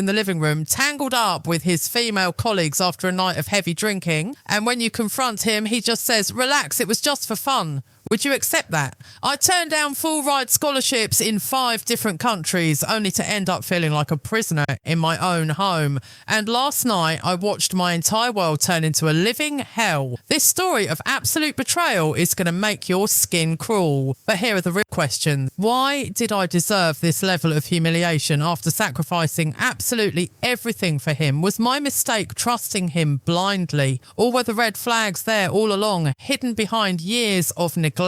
in the living room, tangled up with his female colleagues after a night of heavy drinking. And when you confront him, he just says, relax, it was just for fun. Would you accept that? I turned down full-ride scholarships in 5 different countries, only to end up feeling like a prisoner in my own home. And last night, I watched my entire world turn into a living hell. This story of absolute betrayal is going to make your skin crawl. But here are the real questions. Why did I deserve this level of humiliation after sacrificing absolutely everything for him? Was my mistake trusting him blindly? Or were the red flags there all along, hidden behind years of neglect?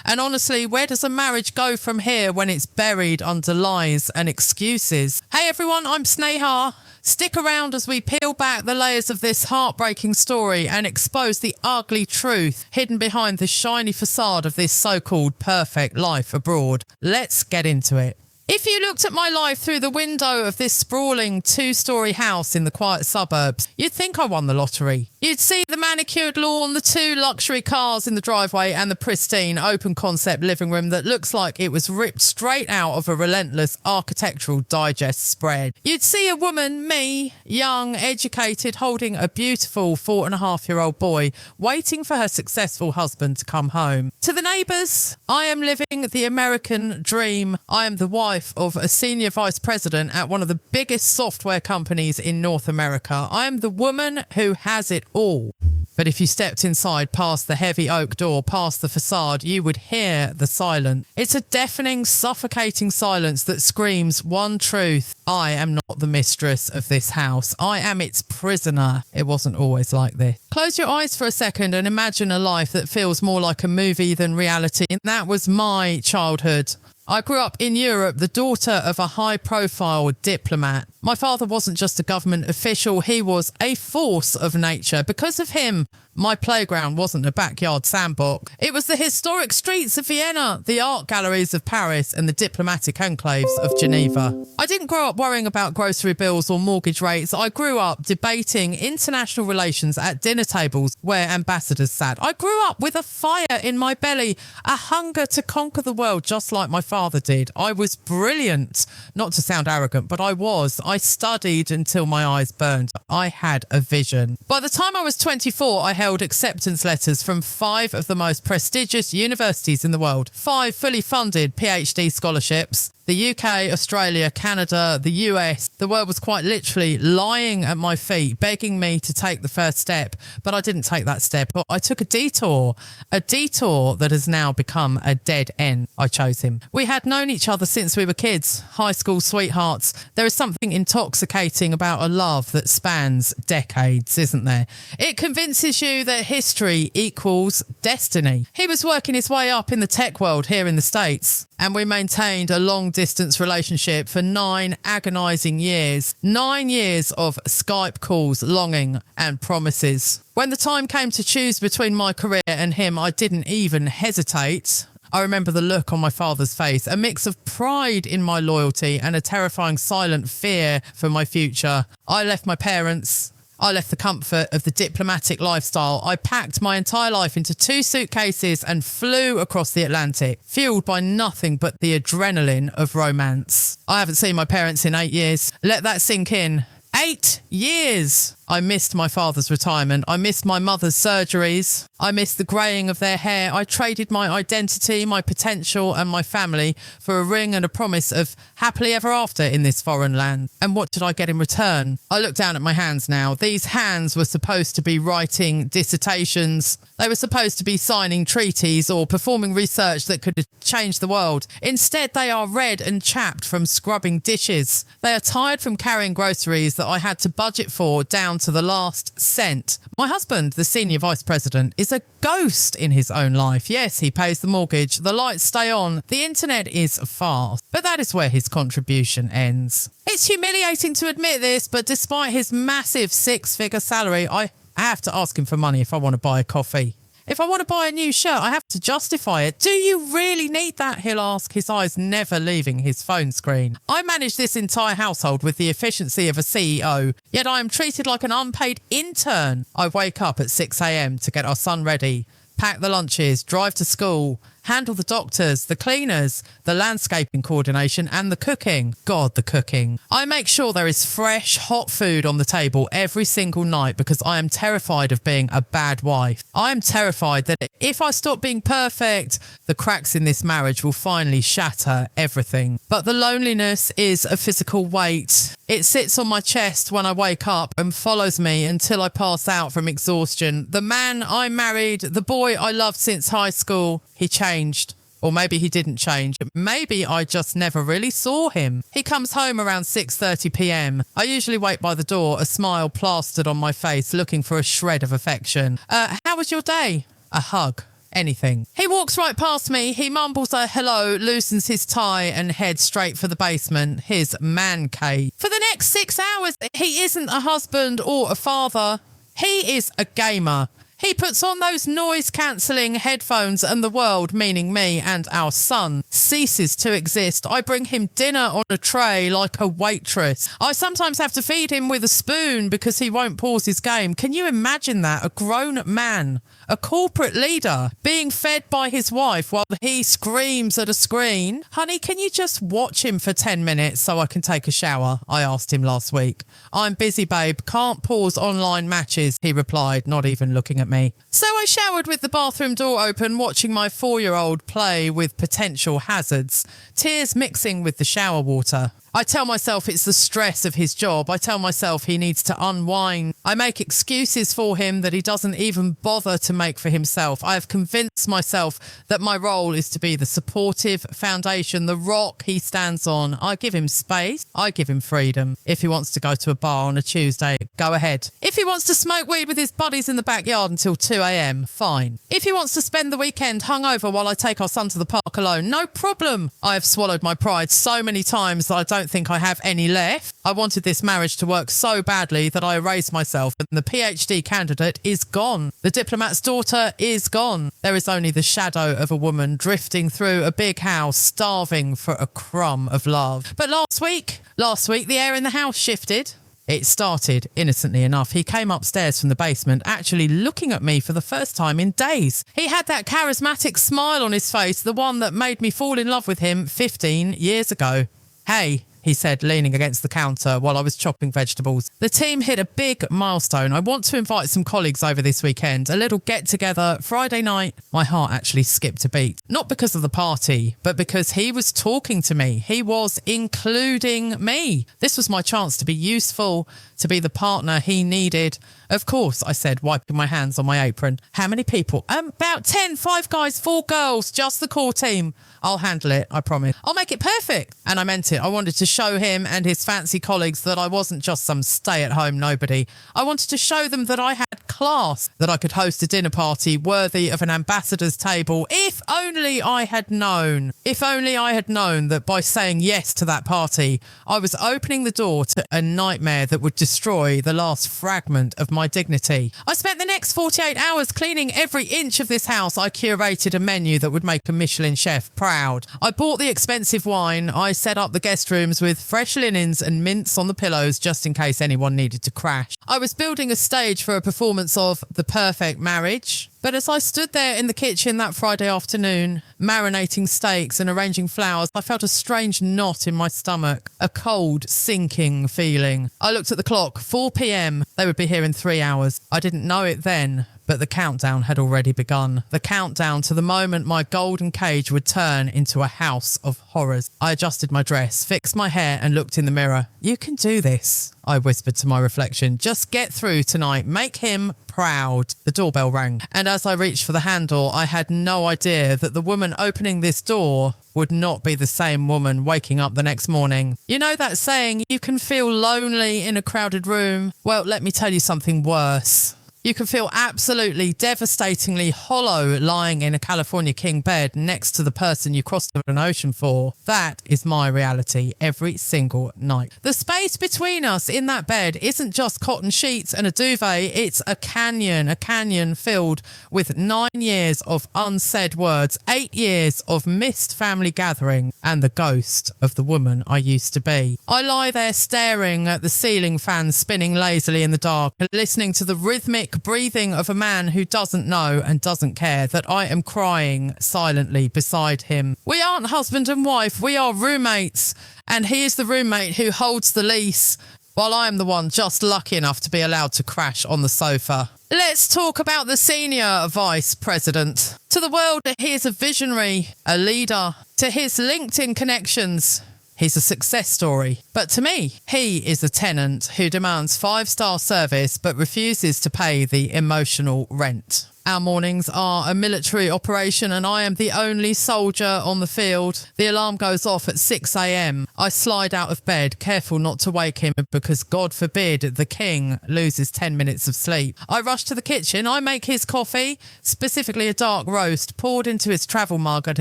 And honestly, where does a marriage go from here when it's buried under lies and excuses? Hey everyone, I'm Sneha. Stick around as we peel back the layers of this heartbreaking story and expose the ugly truth hidden behind the shiny facade of this so-called perfect life abroad. Let's get into it. If you looked at my life through the window of this sprawling 2-storey house in the quiet suburbs, you'd think I won the lottery. You'd see the manicured lawn, the 2 luxury cars in the driveway and the pristine open concept living room that looks like it was ripped straight out of a relentless architectural digest spread. You'd see a woman, me, young, educated, holding a beautiful 4.5-year-old boy, waiting for her successful husband to come home. To the neighbours, I am living the American dream. I am the wife of a senior vice president at one of the biggest software companies in North America. I am the woman who has it all. But if you stepped inside past the heavy oak door, past the facade, you would hear the silence. It's a deafening, suffocating silence that screams one truth. I am not the mistress of this house. I am its prisoner. It wasn't always like this. Close your eyes for a second and imagine a life that feels more like a movie than reality. And that was my childhood. I grew up in Europe, the daughter of a high-profile diplomat. My father wasn't just a government official, he was a force of nature. Because of him, my playground wasn't a backyard sandbox. It was the historic streets of Vienna, the art galleries of Paris, and the diplomatic enclaves of Geneva. I didn't grow up worrying about grocery bills or mortgage rates. I grew up debating international relations at dinner tables where ambassadors sat. I grew up with a fire in my belly, a hunger to conquer the world just like my father did. I was brilliant. Not to sound arrogant, but I was. I studied until my eyes burned. I had a vision. By the time I was 24, I held acceptance letters from 5 of the most prestigious universities in the world. 5 fully funded PhD scholarships. The UK, Australia, Canada, the US. The world was quite literally lying at my feet, begging me to take the first step. But I didn't take that step. I took a detour that has now become a dead end. I chose him. We had known each other since we were kids, high school sweethearts. There is something intoxicating about a love that spans decades, isn't there? It convinces you that history equals destiny. He was working his way up in the tech world here in the States, and we maintained a long-distance relationship for 9 agonising years. 9 years of Skype calls, longing and promises. When the time came to choose between my career and him, I didn't even hesitate. I remember the look on my father's face, a mix of pride in my loyalty and a terrifying silent fear for my future. I left my parents. I left the comfort of the diplomatic lifestyle. I packed my entire life into 2 suitcases and flew across the Atlantic, fueled by nothing but the adrenaline of romance. I haven't seen my parents in 8 years. Let that sink in. 8 years! I missed my father's retirement. I missed my mother's surgeries. I missed the greying of their hair. I traded my identity, my potential and my family for a ring and a promise of happily ever after in this foreign land. And what did I get in return? I look down at my hands now. These hands were supposed to be writing dissertations. They were supposed to be signing treaties or performing research that could change the world. Instead, they are red and chapped from scrubbing dishes. They are tired from carrying groceries that I had to budget for down to the last cent. My husband, the senior vice president, is a ghost in his own life. Yes, he pays the mortgage, the lights stay on, the internet is fast, but that is where his contribution ends. It's humiliating to admit this, but despite his massive 6-figure salary, I have to ask him for money if I want to buy a coffee. If I want to buy a new shirt, I have to justify it. Do you really need that? He'll ask, his eyes never leaving his phone screen. I manage this entire household with the efficiency of a CEO, yet I am treated like an unpaid intern. I wake up at 6 a.m. to get our son ready, pack the lunches, drive to school, handle the doctors, the cleaners, the landscaping coordination and the cooking. God, the cooking. I make sure there is fresh, hot food on the table every single night because I am terrified of being a bad wife. I am terrified that if I stop being perfect, the cracks in this marriage will finally shatter everything. But the loneliness is a physical weight. It sits on my chest when I wake up and follows me until I pass out from exhaustion. The man I married, the boy I loved since high school, he changed. Or maybe he didn't change. Maybe I just never really saw him. He comes home around 6:30 p.m. I usually wait by the door, a smile plastered on my face, looking for a shred of affection. How was your day? A hug. Anything. He walks right past me, he mumbles a hello, loosens his tie and heads straight for the basement, his man cave. For the next 6 hours, he isn't a husband or a father. He is a gamer. He puts on those noise-cancelling headphones and the world, meaning me and our son, ceases to exist. I bring him dinner on a tray like a waitress. I sometimes have to feed him with a spoon because he won't pause his game. Can you imagine that? A grown man, a corporate leader, being fed by his wife while he screams at a screen. Honey, can you just watch him for 10 minutes so I can take a shower? I asked him last week. I'm busy, babe. Can't pause online matches, he replied, not even looking at me. So I showered with the bathroom door open, watching my 4-year-old play with potential hazards, tears mixing with the shower water. I tell myself it's the stress of his job. I tell myself he needs to unwind. I make excuses for him that he doesn't even bother to make for himself. I have convinced myself that my role is to be the supportive foundation, the rock he stands on. I give him space. I give him freedom. If he wants to go to a bar on a Tuesday, go ahead. If he wants to smoke weed with his buddies in the backyard until 2 a.m, fine. If he wants to spend the weekend hungover while I take our son to the park alone, no problem. I have swallowed my pride so many times that I don't think I have any left. I wanted this marriage to work so badly that I erased myself, and the PhD candidate is gone. The diplomat's daughter is gone. There is only the shadow of a woman drifting through a big house, starving for a crumb of love. But last week, the air in the house shifted. It started, innocently enough. He came upstairs from the basement, actually looking at me for the first time in days. He had that charismatic smile on his face, the one that made me fall in love with him 15 years ago. Hey, he said, leaning against the counter while I was chopping vegetables. The team hit a big milestone. I want to invite some colleagues over this weekend. A little get-together Friday night. My heart actually skipped a beat. Not because of the party, but because he was talking to me. He was including me. This was my chance to be useful, to be the partner he needed. Of course, I said, wiping my hands on my apron. How many people? About 10, 5 guys, 4 girls, just the core team. I'll handle it, I promise. I'll make it perfect. And I meant it. I wanted to show him and his fancy colleagues that I wasn't just some stay-at-home nobody. I wanted to show them that I had class, that I could host a dinner party worthy of an ambassador's table. If only I had known. If only I had known that by saying yes to that party, I was opening the door to a nightmare that would destroy the last fragment of my dignity. I spent the next 48 hours cleaning every inch of this house. I curated a menu that would make a Michelin chef proud. I bought the expensive wine. I set up the guest rooms with fresh linens and mints on the pillows just in case anyone needed to crash. I was building a stage for a performance of The Perfect Marriage. But as I stood there in the kitchen that Friday afternoon, marinating steaks and arranging flowers, I felt a strange knot in my stomach, a cold, sinking feeling. I looked at the clock, 4 p.m. They would be here in 3 hours. I didn't know it then, but the countdown had already begun. The countdown to the moment my golden cage would turn into a house of horrors. I adjusted my dress, fixed my hair and looked in the mirror. You can do this, I whispered to my reflection. Just get through tonight. Make him proud. The doorbell rang, and as I reached for the handle, I had no idea that the woman opening this door would not be the same woman waking up the next morning. You know that saying, you can feel lonely in a crowded room? Well, let me tell you something worse. You can feel absolutely devastatingly hollow lying in a California king bed next to the person you crossed an ocean for. That is my reality every single night. The space between us in that bed isn't just cotton sheets and a duvet. It's a canyon filled with 9 years of unsaid words, 8 years of missed family gathering, and the ghost of the woman I used to be. I lie there staring at the ceiling fan spinning lazily in the dark, listening to the rhythmic thick breathing of a man who doesn't know and doesn't care that I am crying silently beside him. We aren't husband and wife, we are roommates, and he is the roommate who holds the lease, while I am the one just lucky enough to be allowed to crash on the sofa. Let's talk about the senior vice president. To the world, he is a visionary, a leader. To his LinkedIn connections, he's a success story. But to me, he is a tenant who demands 5-star service but refuses to pay the emotional rent. Our mornings are a military operation and I am the only soldier on the field. The alarm goes off at 6 a.m. I slide out of bed, careful not to wake him because God forbid the king loses 10 minutes of sleep. I rush to the kitchen. I make his coffee, specifically a dark roast, poured into his travel mug at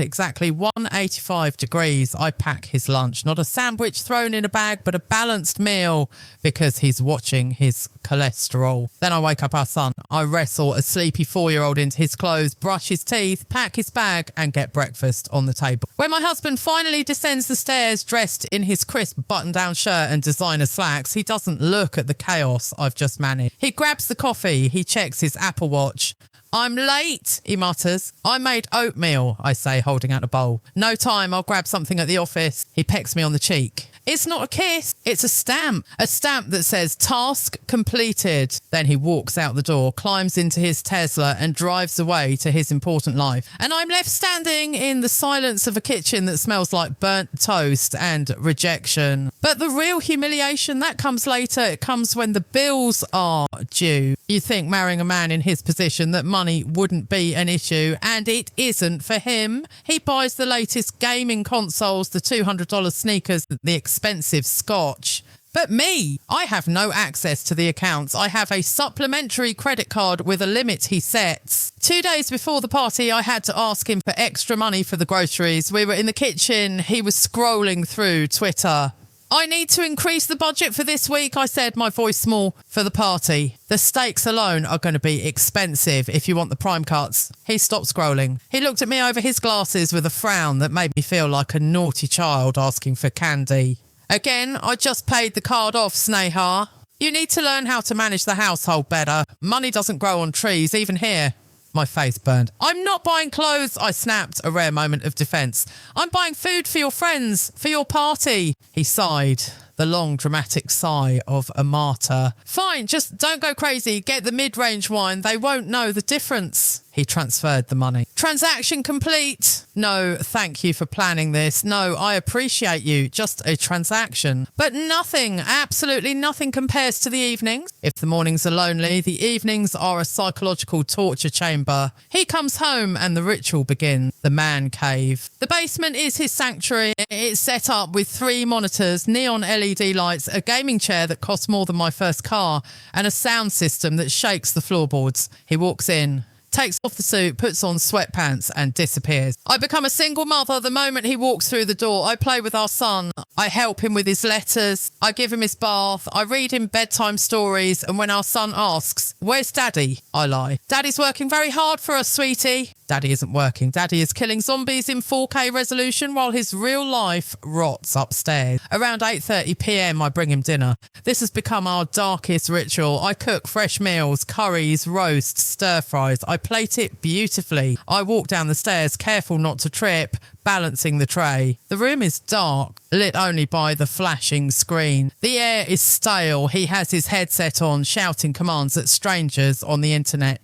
exactly 185 degrees. I pack his lunch, not a sandwich thrown in a bag, but a balanced meal because he's watching his cholesterol. Then I wake up our son. I wrestle a sleepy 4-year-old into his clothes, brush his teeth, pack his bag and get breakfast on the table. When my husband finally descends the stairs dressed in his crisp button-down shirt and designer slacks, he doesn't look at the chaos I've just managed. He grabs the coffee, he checks his Apple Watch. I'm late, he mutters. I made oatmeal, I say, holding out a bowl. No time, I'll grab something at the office. He pecks me on the cheek. It's not a kiss, it's a stamp that says task completed. Then he walks out the door, climbs into his Tesla and drives away to his important life. And I'm left standing in the silence of a kitchen that smells like burnt toast and rejection. But the real humiliation, that comes later. It comes when the bills are due. You think marrying a man in his position that money wouldn't be an issue, and it isn't for him. He buys the latest gaming consoles, the $200 sneakers, the expensive scotch. But me, I have no access to the accounts. I have a supplementary credit card with a limit he sets. 2 days before the party, I had to ask him for extra money for the groceries. We were in the kitchen. He was scrolling through Twitter. I need to increase the budget for this week, I said, my voice small, for the party. The steaks alone are going to be expensive if you want the prime cuts. He stopped scrolling. He looked at me over his glasses with a frown that made me feel like a naughty child asking for candy. Again, I just paid the card off, Sneha. You need to learn how to manage the household better. Money doesn't grow on trees, even here. My face burned. I'm not buying clothes, I snapped, a rare moment of defence. I'm buying food for your friends, for your party. He sighed, the long dramatic sigh of a martyr. Fine, just don't go crazy. Get the mid-range wine. They won't know the difference. He transferred the money. Transaction complete. No, thank you for planning this. No, I appreciate you. Just a transaction. But nothing, absolutely nothing compares to the evenings. If the mornings are lonely, the evenings are a psychological torture chamber. He comes home and the ritual begins. The man cave. The basement is his sanctuary. It's set up with 3 monitors, neon LED lights, a gaming chair that costs more than my first car, and a sound system that shakes the floorboards. He walks in, takes off the suit, puts on sweatpants and disappears. I become a single mother the moment he walks through the door. I play with our son. I help him with his letters. I give him his bath. I read him bedtime stories. And when our son asks, "Where's Daddy?" I lie. "Daddy's working very hard for us, sweetie." Daddy isn't working. Daddy is killing zombies in 4K resolution while his real life rots upstairs. Around 8:30 p.m. I bring him dinner. This has become our darkest ritual. I cook fresh meals, curries, roasts, stir-fries. I plate it beautifully. I walk down the stairs, careful not to trip, balancing the tray. The room is dark, lit only by the flashing screen. The air is stale. He has his headset on, shouting commands at strangers on the internet.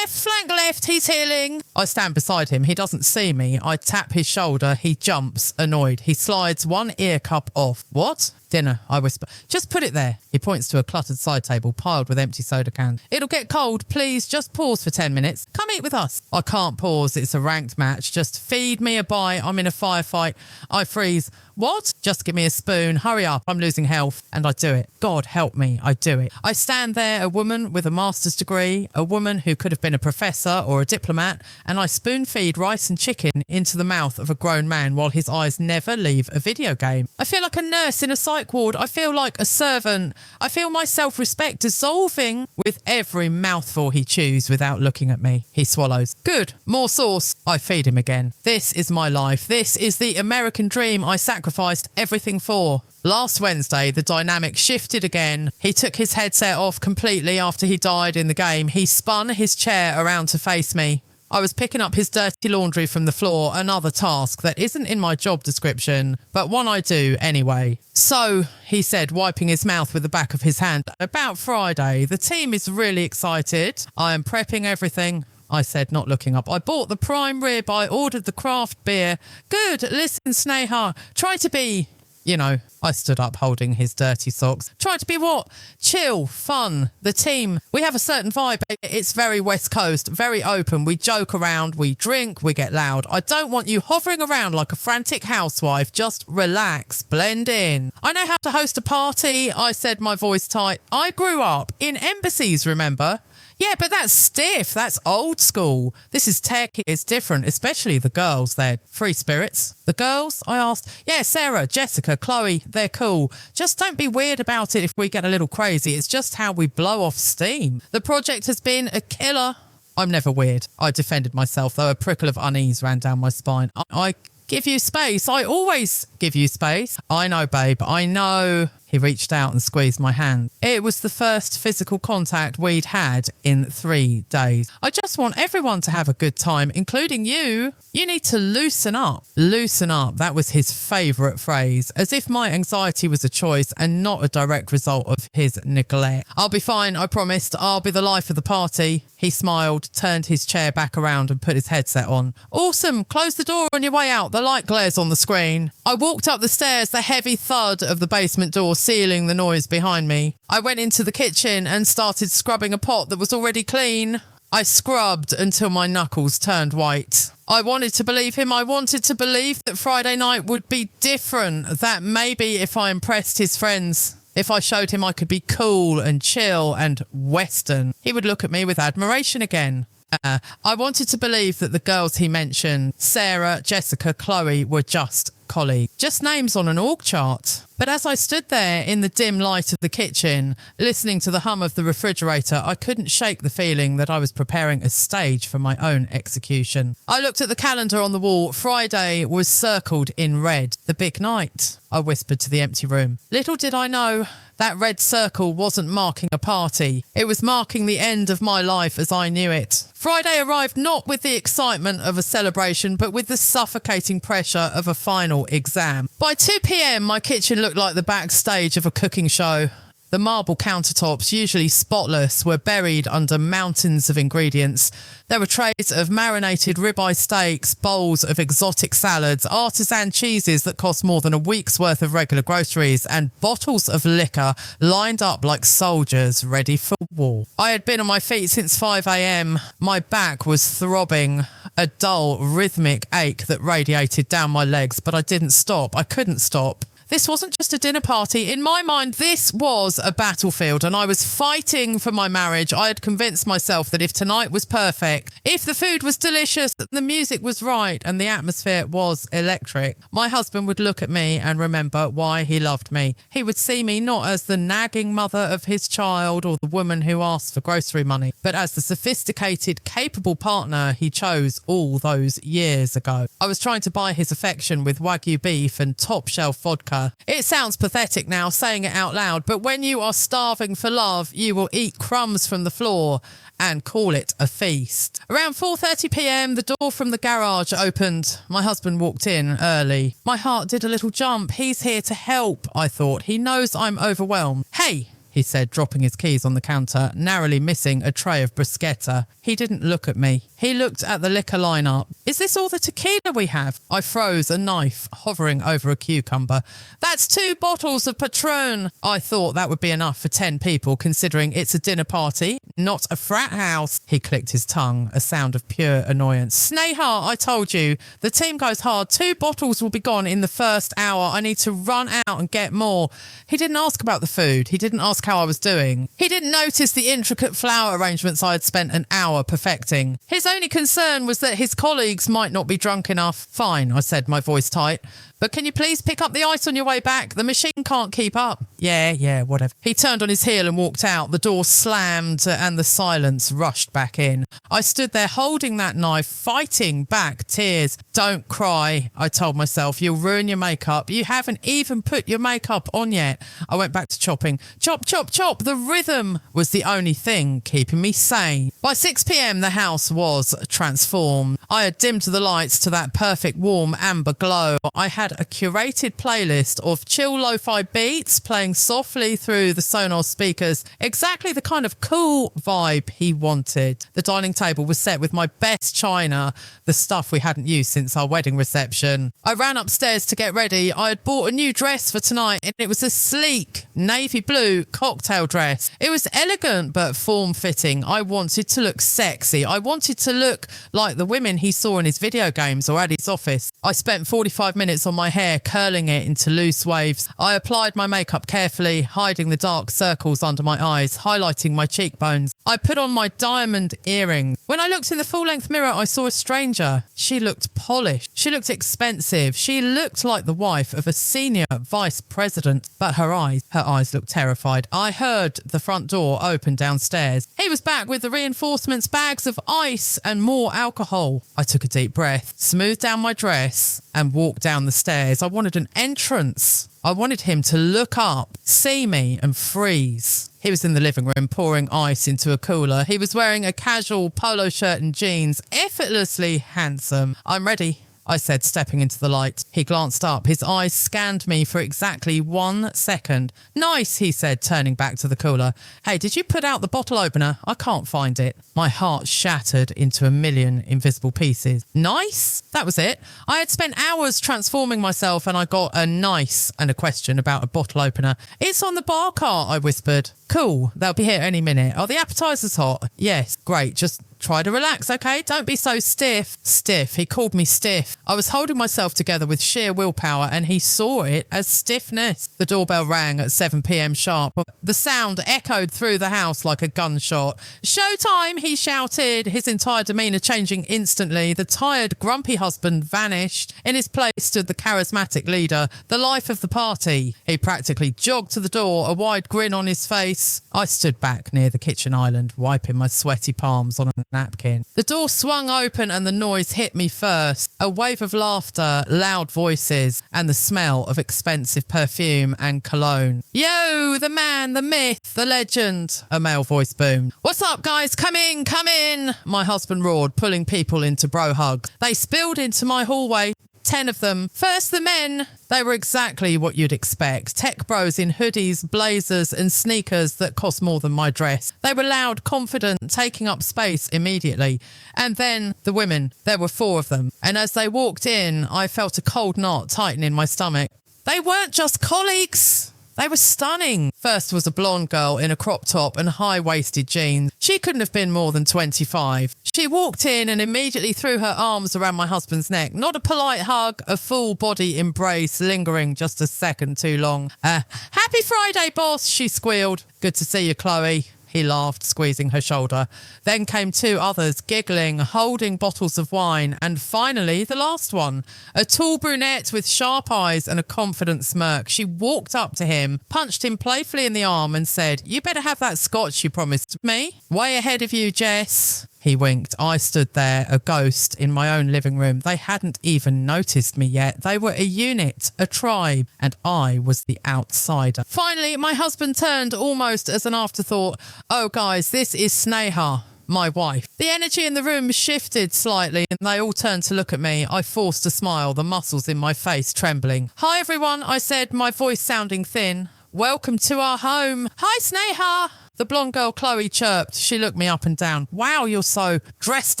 Flank left, he's healing. I stand beside him. He doesn't see me. I tap his shoulder. He jumps, annoyed. He slides one ear cup off. What? Dinner, I whisper. Just put it there. He points to a cluttered side table piled with empty soda cans. It'll get cold. Please, just pause for 10 minutes. Come eat with us. I can't pause. It's a ranked match. Just feed me a bite. I'm in a firefight. I freeze. What? Just give me a spoon. Hurry up. I'm losing health. And I do it. God help me. I do it. I stand there, a woman with a master's degree, a woman who could have been a professor or a diplomat, and I spoon feed rice and chicken into the mouth of a grown man while his eyes never leave a video game. I feel like a nurse in a psych ward. I feel like a servant. I feel my self-respect dissolving with every mouthful he chews without looking at me. He swallows. Good. More sauce. I feed him again. This is my life. This is the American dream I sacrificed sacrificed everything for. Last Wednesday, the dynamic shifted again. He took his headset off completely after he died in the game. He spun his chair around to face me. I was picking up his dirty laundry from the floor, another task that isn't in my job description, but one I do anyway. So, he said, wiping his mouth with the back of his hand, about Friday, the team is really excited. I am prepping everything, I said, not looking up. I bought the prime rib, I ordered the craft beer. Good, listen, Sneha, try to be... I stood up holding his dirty socks. Try to be what? Chill, fun, the team. We have a certain vibe. It's very West Coast, very open. We joke around, we drink, we get loud. I don't want you hovering around like a frantic housewife. Just relax, blend in. I know how to host a party, I said, my voice tight. I grew up in embassies, remember? Yeah, but that's stiff. That's old school. This is tech. It's different, especially the girls. They're free spirits. The girls? I asked. Yeah, Sarah, Jessica, Chloe, they're cool. Just don't be weird about it if we get a little crazy. It's just how we blow off steam. The project has been a killer. I'm never weird. I defended myself, though a prickle of unease ran down my spine. I give you space. I always give you space. I know, babe. I know. He reached out and squeezed my hand. It was the first physical contact we'd had in 3 days. I just want everyone to have a good time, including you. You need to loosen up. Loosen up. That was his favourite phrase, as if my anxiety was a choice and not a direct result of his neglect. I'll be fine, I promised. I'll be the life of the party. He smiled, turned his chair back around and put his headset on. Awesome. Close the door on your way out. The light glares on the screen. I walked up the stairs, the heavy thud of the basement door sealing the noise behind me. I went into the kitchen and started scrubbing a pot that was already clean. I scrubbed until my knuckles turned white. I wanted to believe him. I wanted to believe that Friday night would be different, that maybe if I impressed his friends, if I showed him I could be cool and chill and Western, he would look at me with admiration again. I wanted to believe that the girls he mentioned, Sarah, Jessica, Chloe, were just colleagues, just names on an org chart. But as I stood there in the dim light of the kitchen, listening to the hum of the refrigerator, I couldn't shake the feeling that I was preparing a stage for my own execution. I looked at the calendar on the wall. Friday was circled in red. The big night, I whispered to the empty room. Little did I know that red circle wasn't marking a party. It was marking the end of my life as I knew it. Friday arrived not with the excitement of a celebration, but with the suffocating pressure of a final exam. By 2 p.m, my kitchen looked like the backstage of a cooking show. The marble countertops, usually spotless, were buried under mountains of ingredients. There were trays of marinated ribeye steaks, bowls of exotic salads, artisan cheeses that cost more than a week's worth of regular groceries, and bottles of liquor lined up like soldiers ready for war. I had been on my feet since 5 a.m. My back was throbbing, a dull, rhythmic ache that radiated down my legs, but I didn't stop. I couldn't stop. This wasn't just a dinner party. In my mind, this was a battlefield, and I was fighting for my marriage. I had convinced myself that if tonight was perfect, if the food was delicious, the music was right, and the atmosphere was electric, my husband would look at me and remember why he loved me. He would see me not as the nagging mother of his child or the woman who asked for grocery money, but as the sophisticated, capable partner he chose all those years ago. I was trying to buy his affection with Wagyu beef and top-shelf vodka. It sounds pathetic now saying it out loud, but when you are starving for love, you will eat crumbs from the floor and call it a feast. Around 4:30 p.m, the door from the garage opened. My husband walked in early. My heart did a little jump. He's here to help, I thought. He knows I'm overwhelmed. Hey, he said, dropping his keys on the counter, narrowly missing a tray of bruschetta. He didn't look at me. He looked at the liquor lineup. Is this all the tequila we have? I froze, a knife hovering over a cucumber. That's 2 bottles of Patron. I thought that would be enough for 10 people, considering it's a dinner party, not a frat house. He clicked his tongue, a sound of pure annoyance. Sneha, I told you, the team goes hard. 2 bottles will be gone in the first hour. I need to run out and get more. He didn't ask about the food. He didn't ask how I was doing. He didn't notice the intricate flower arrangements I had spent an hour perfecting. His only concern was that his colleagues might not be drunk enough. Fine, I said, my voice tight. But can you please pick up the ice on your way back? The machine can't keep up. Yeah, whatever. He turned on his heel and walked out. The door slammed and the silence rushed back in. I stood there holding that knife, fighting back tears. Don't cry, I told myself. You'll ruin your makeup. You haven't even put your makeup on yet. I went back to chopping. Chop, chop, chop. The rhythm was the only thing keeping me sane. By 6 p.m, the house was transformed. I had dimmed the lights to that perfect warm amber glow. I had a curated playlist of chill lo-fi beats playing softly through the Sonos speakers, exactly the kind of cool vibe he wanted. The dining table was set with my best china, the stuff we hadn't used since our wedding reception. I ran upstairs to get ready. I had bought a new dress for tonight and it was a sleek navy blue cocktail dress. It was elegant but form-fitting. I wanted to look sexy. I wanted to look like the women he saw in his video games or at his office. I spent 45 minutes on my hair, curling it into loose waves. I applied my makeup carefully, hiding the dark circles under my eyes, highlighting my cheekbones. I put on my diamond earrings. When I looked in the full-length mirror, I saw a stranger. She looked polished. She looked expensive. She looked like the wife of a senior vice president, but her eyes looked terrified. I heard the front door open downstairs. He was back with the reinforcements, bags of ice and more alcohol. I took a deep breath, smoothed down my dress and walked down the stairs. I wanted an entrance. I wanted him to look up, see me and freeze. He was in the living room pouring ice into a cooler. He was wearing a casual polo shirt and jeans, effortlessly handsome. I'm ready, I said, stepping into the light. He glanced up. His eyes scanned me for exactly 1 second. Nice, he said, turning back to the cooler. Hey, did you put out the bottle opener? I can't find it. My heart shattered into a million invisible pieces. Nice? That was it. I had spent hours transforming myself and I got a nice and a question about a bottle opener. It's on the bar cart, I whispered. Cool, they'll be here any minute. Are the appetizers hot? Yes, great, just try to relax, okay? Don't be so stiff. Stiff, he called me stiff. I was holding myself together with sheer willpower and he saw it as stiffness. The doorbell rang at 7 p.m. sharp. The sound echoed through the house like a gunshot. Showtime, he shouted, his entire demeanour changing instantly. The tired, grumpy husband vanished. In his place stood the charismatic leader, the life of the party. He practically jogged to the door, a wide grin on his face. I stood back near the kitchen island, wiping my sweaty palms on a napkin. The door swung open and the noise hit me first. A wave of laughter, loud voices, and the smell of expensive perfume and cologne. Yo, the man, the myth, the legend, a male voice boomed. What's up, guys? Come in, come in, my husband roared, pulling people into bro hugs. They spilled into my hallway. 10 of them. First the men. They were exactly what you'd expect. Tech bros in hoodies, blazers and sneakers that cost more than my dress. They were loud, confident, taking up space immediately. And then the women. There were 4 of them. And as they walked in, I felt a cold knot tighten in my stomach. They weren't just colleagues. They were stunning. First was a blonde girl in a crop top and high-waisted jeans. She couldn't have been more than 25. She walked in and immediately threw her arms around my husband's neck. Not a polite hug, a full-body embrace, lingering just a second too long. Happy Friday, boss, she squealed. Good to see you, Chloe. He laughed, squeezing her shoulder. Then came 2 others, giggling, holding bottles of wine. And finally, the last one. A tall brunette with sharp eyes and a confident smirk. She walked up to him, punched him playfully in the arm and said, "You better have that scotch you promised me. Way ahead of you, Jess." He winked. I stood there, a ghost, in my own living room. They hadn't even noticed me yet. They were a unit, a tribe, and I was the outsider. Finally, my husband turned almost as an afterthought. "Oh, guys, this is Sneha, my wife." The energy in the room shifted slightly and they all turned to look at me. I forced a smile, the muscles in my face trembling. "Hi, everyone," I said, my voice sounding thin. "Welcome to our home." "Hi, Sneha." The blonde girl Chloe chirped. She looked me up and down. "Wow, you're so dressed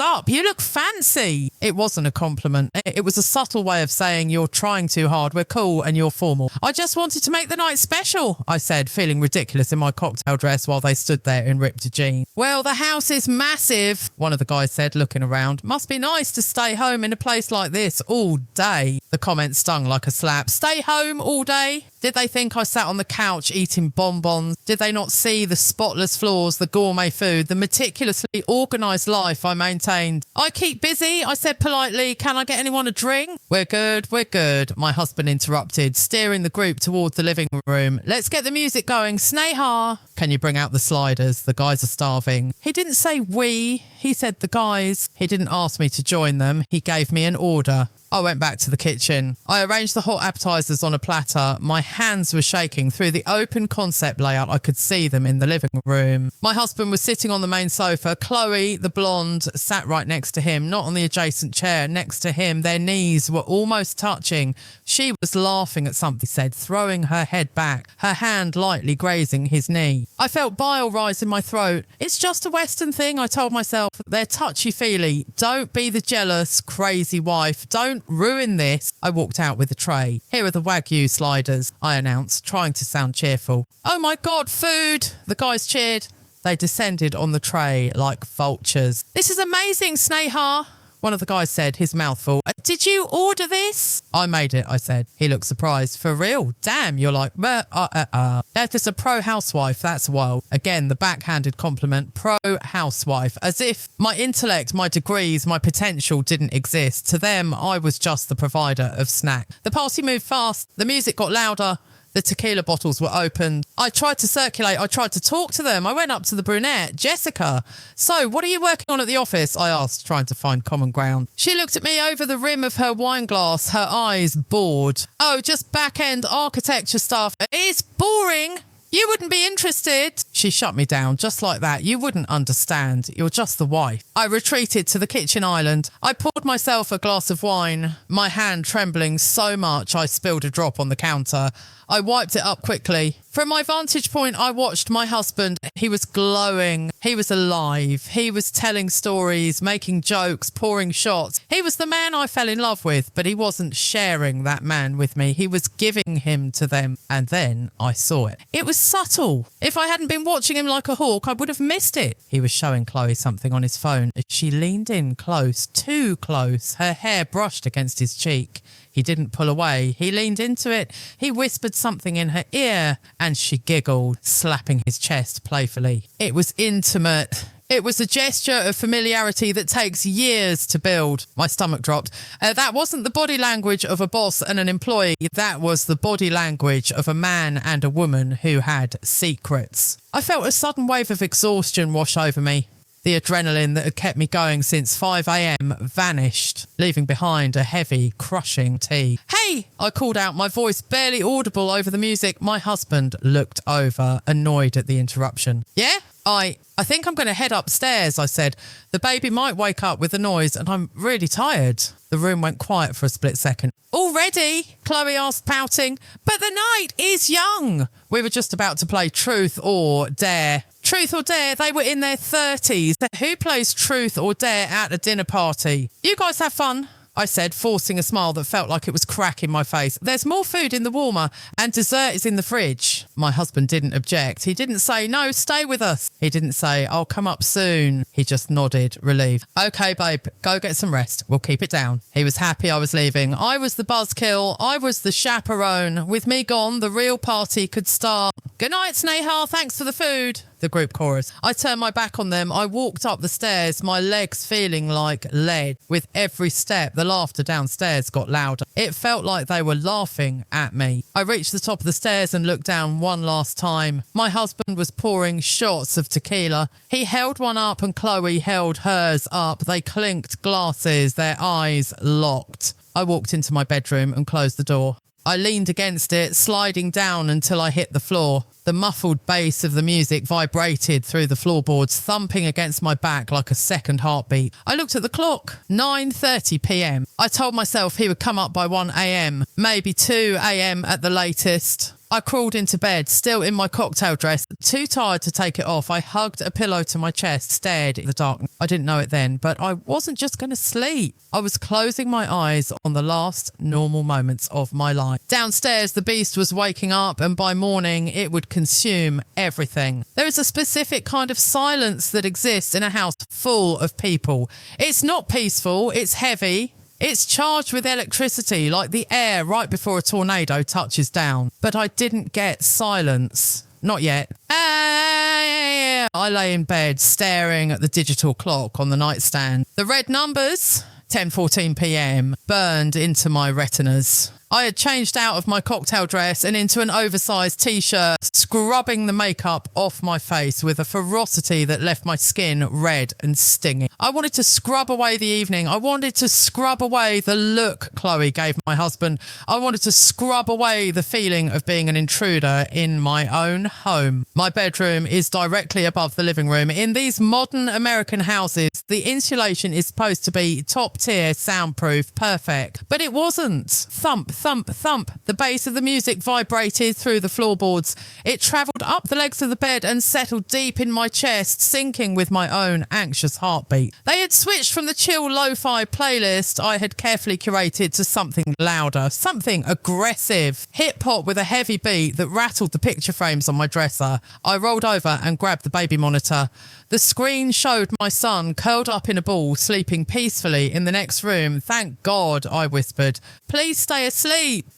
up. You look fancy." It wasn't a compliment. It was a subtle way of saying you're trying too hard. We're cool and you're formal. "I just wanted to make the night special," I said, feeling ridiculous in my cocktail dress while they stood there in ripped jeans. "Well, the house is massive," one of the guys said, looking around. "Must be nice to stay home in a place like this all day." The comment stung like a slap. "Stay home all day?" Did they think I sat on the couch eating bonbons? Did they not see the spotless floors, the gourmet food, the meticulously organised life I maintained? I keep busy, I said politely. Can I get anyone a drink? We're good, my husband interrupted, steering the group toward the living room. Let's get the music going. Sneha, can you bring out the sliders? The guys are starving. He didn't say we, he said the guys. He didn't ask me to join them. He gave me an order. I went back to the kitchen. I arranged the hot appetizers on a platter. My hands were shaking. Through the open concept layout, I could see them in the living room. My husband was sitting on the main sofa. Chloe, the blonde, sat right next to him, not on the adjacent chair, next to him. Their knees were almost touching. She was laughing at something he said, throwing her head back, her hand lightly grazing his knee. I felt bile rise in my throat. It's just a Western thing, I told myself. They're touchy-feely. Don't be the jealous, crazy wife. Don't ruin this. I walked out with a tray. Here are the Wagyu sliders, I announced, trying to sound cheerful. Oh my God, food! The guys cheered. They descended on the tray like vultures. This is amazing, Sneha, one of the guys said, his mouth full. Did you order this? I made it, I said. He looked surprised. For real? Damn, you're like, If it's a pro-housewife, that's wild. Again, the backhanded compliment, pro-housewife, as if my intellect, my degrees, my potential didn't exist. To them, I was just the provider of snack. The party moved fast. The music got louder. The tequila bottles were opened. I tried to circulate. I tried to talk to them. I went up to the brunette, Jessica. So, what are you working on at the office? I asked, trying to find common ground. She looked at me over the rim of her wine glass, her eyes bored. Oh, just back-end architecture stuff. It's boring. You wouldn't be interested. She shut me down just like that. You wouldn't understand. You're just the wife. I retreated to the kitchen island. I poured myself a glass of wine, my hand trembling so much I spilled a drop on the counter. I wiped it up quickly. From my vantage point, I watched my husband. He was glowing. He was alive. He was telling stories, making jokes, pouring shots. He was the man I fell in love with, but he wasn't sharing that man with me. He was giving him to them. And then I saw it. It was subtle. If I hadn't been watching him like a hawk, I would have missed it. He was showing Chloe something on his phone. She leaned in close, too close. Her hair brushed against his cheek. He didn't pull away. He leaned into it. He whispered something in her ear and she giggled, slapping his chest playfully. It was intimate. It was a gesture of familiarity that takes years to build. My stomach dropped. That wasn't the body language of a boss and an employee. That was the body language of a man and a woman who had secrets. I felt a sudden wave of exhaustion wash over me. The adrenaline that had kept me going since 5 a.m. vanished, leaving behind a heavy, crushing tea. Hey! I called out, my voice barely audible over the music. My husband looked over, annoyed at the interruption. Yeah? I think I'm going to head upstairs, I said. The baby might wake up with the noise and I'm really tired. The room went quiet for a split second. Already? Chloe asked, pouting. But the night is young. We were just about to play Truth or Dare. Truth or Dare, they were in their 30s. Who plays Truth or Dare at a dinner party? You guys have fun, I said, forcing a smile that felt like it was cracking my face. There's more food in the warmer and dessert is in the fridge. My husband didn't object. He didn't say, no, stay with us. He didn't say, I'll come up soon. He just nodded, relieved. Okay, babe, go get some rest. We'll keep it down. He was happy I was leaving. I was the buzzkill. I was the chaperone. With me gone, the real party could start. Good night, Sneha. Thanks for the food. The group chorus. I turned my back on them. I walked up the stairs, my legs feeling like lead. With every step, the laughter downstairs got louder. It felt like they were laughing at me. I reached the top of the stairs and looked down one last time. My husband was pouring shots of tequila. He held one up and Chloe held hers up. They clinked glasses, their eyes locked. I walked into my bedroom and closed the door. I leaned against it, sliding down until I hit the floor. The muffled bass of the music vibrated through the floorboards, thumping against my back like a second heartbeat. I looked at the clock. 9:30 p.m. I told myself he would come up by 1 a.m., maybe 2 a.m. at the latest. I crawled into bed, still in my cocktail dress, too tired to take it off. I hugged a pillow to my chest, stared at the darkness. I didn't know it then, but I wasn't just going to sleep. I was closing my eyes on the last normal moments of my life. Downstairs, the beast was waking up, and by morning, it would consume everything. There is a specific kind of silence that exists in a house full of people. It's not peaceful, it's heavy. It's charged with electricity like the air right before a tornado touches down. But I didn't get silence. Not yet. I lay in bed staring at the digital clock on the nightstand. The red numbers, 10:14 p.m, burned into my retinas. I had changed out of my cocktail dress and into an oversized t-shirt, scrubbing the makeup off my face with a ferocity that left my skin red and stinging. I wanted to scrub away the evening. I wanted to scrub away the look Chloe gave my husband. I wanted to scrub away the feeling of being an intruder in my own home. My bedroom is directly above the living room. In these modern American houses, the insulation is supposed to be top tier, soundproof, perfect. But it wasn't. Thump, thump, thump. The bass of the music vibrated through the floorboards. It travelled up the legs of the bed and settled deep in my chest, syncing with my own anxious heartbeat. They had switched from the chill lo-fi playlist I had carefully curated to something louder, something aggressive. Hip-hop with a heavy beat that rattled the picture frames on my dresser. I rolled over and grabbed the baby monitor. The screen showed my son curled up in a ball, sleeping peacefully in the next room. Thank God, I whispered. Please stay asleep.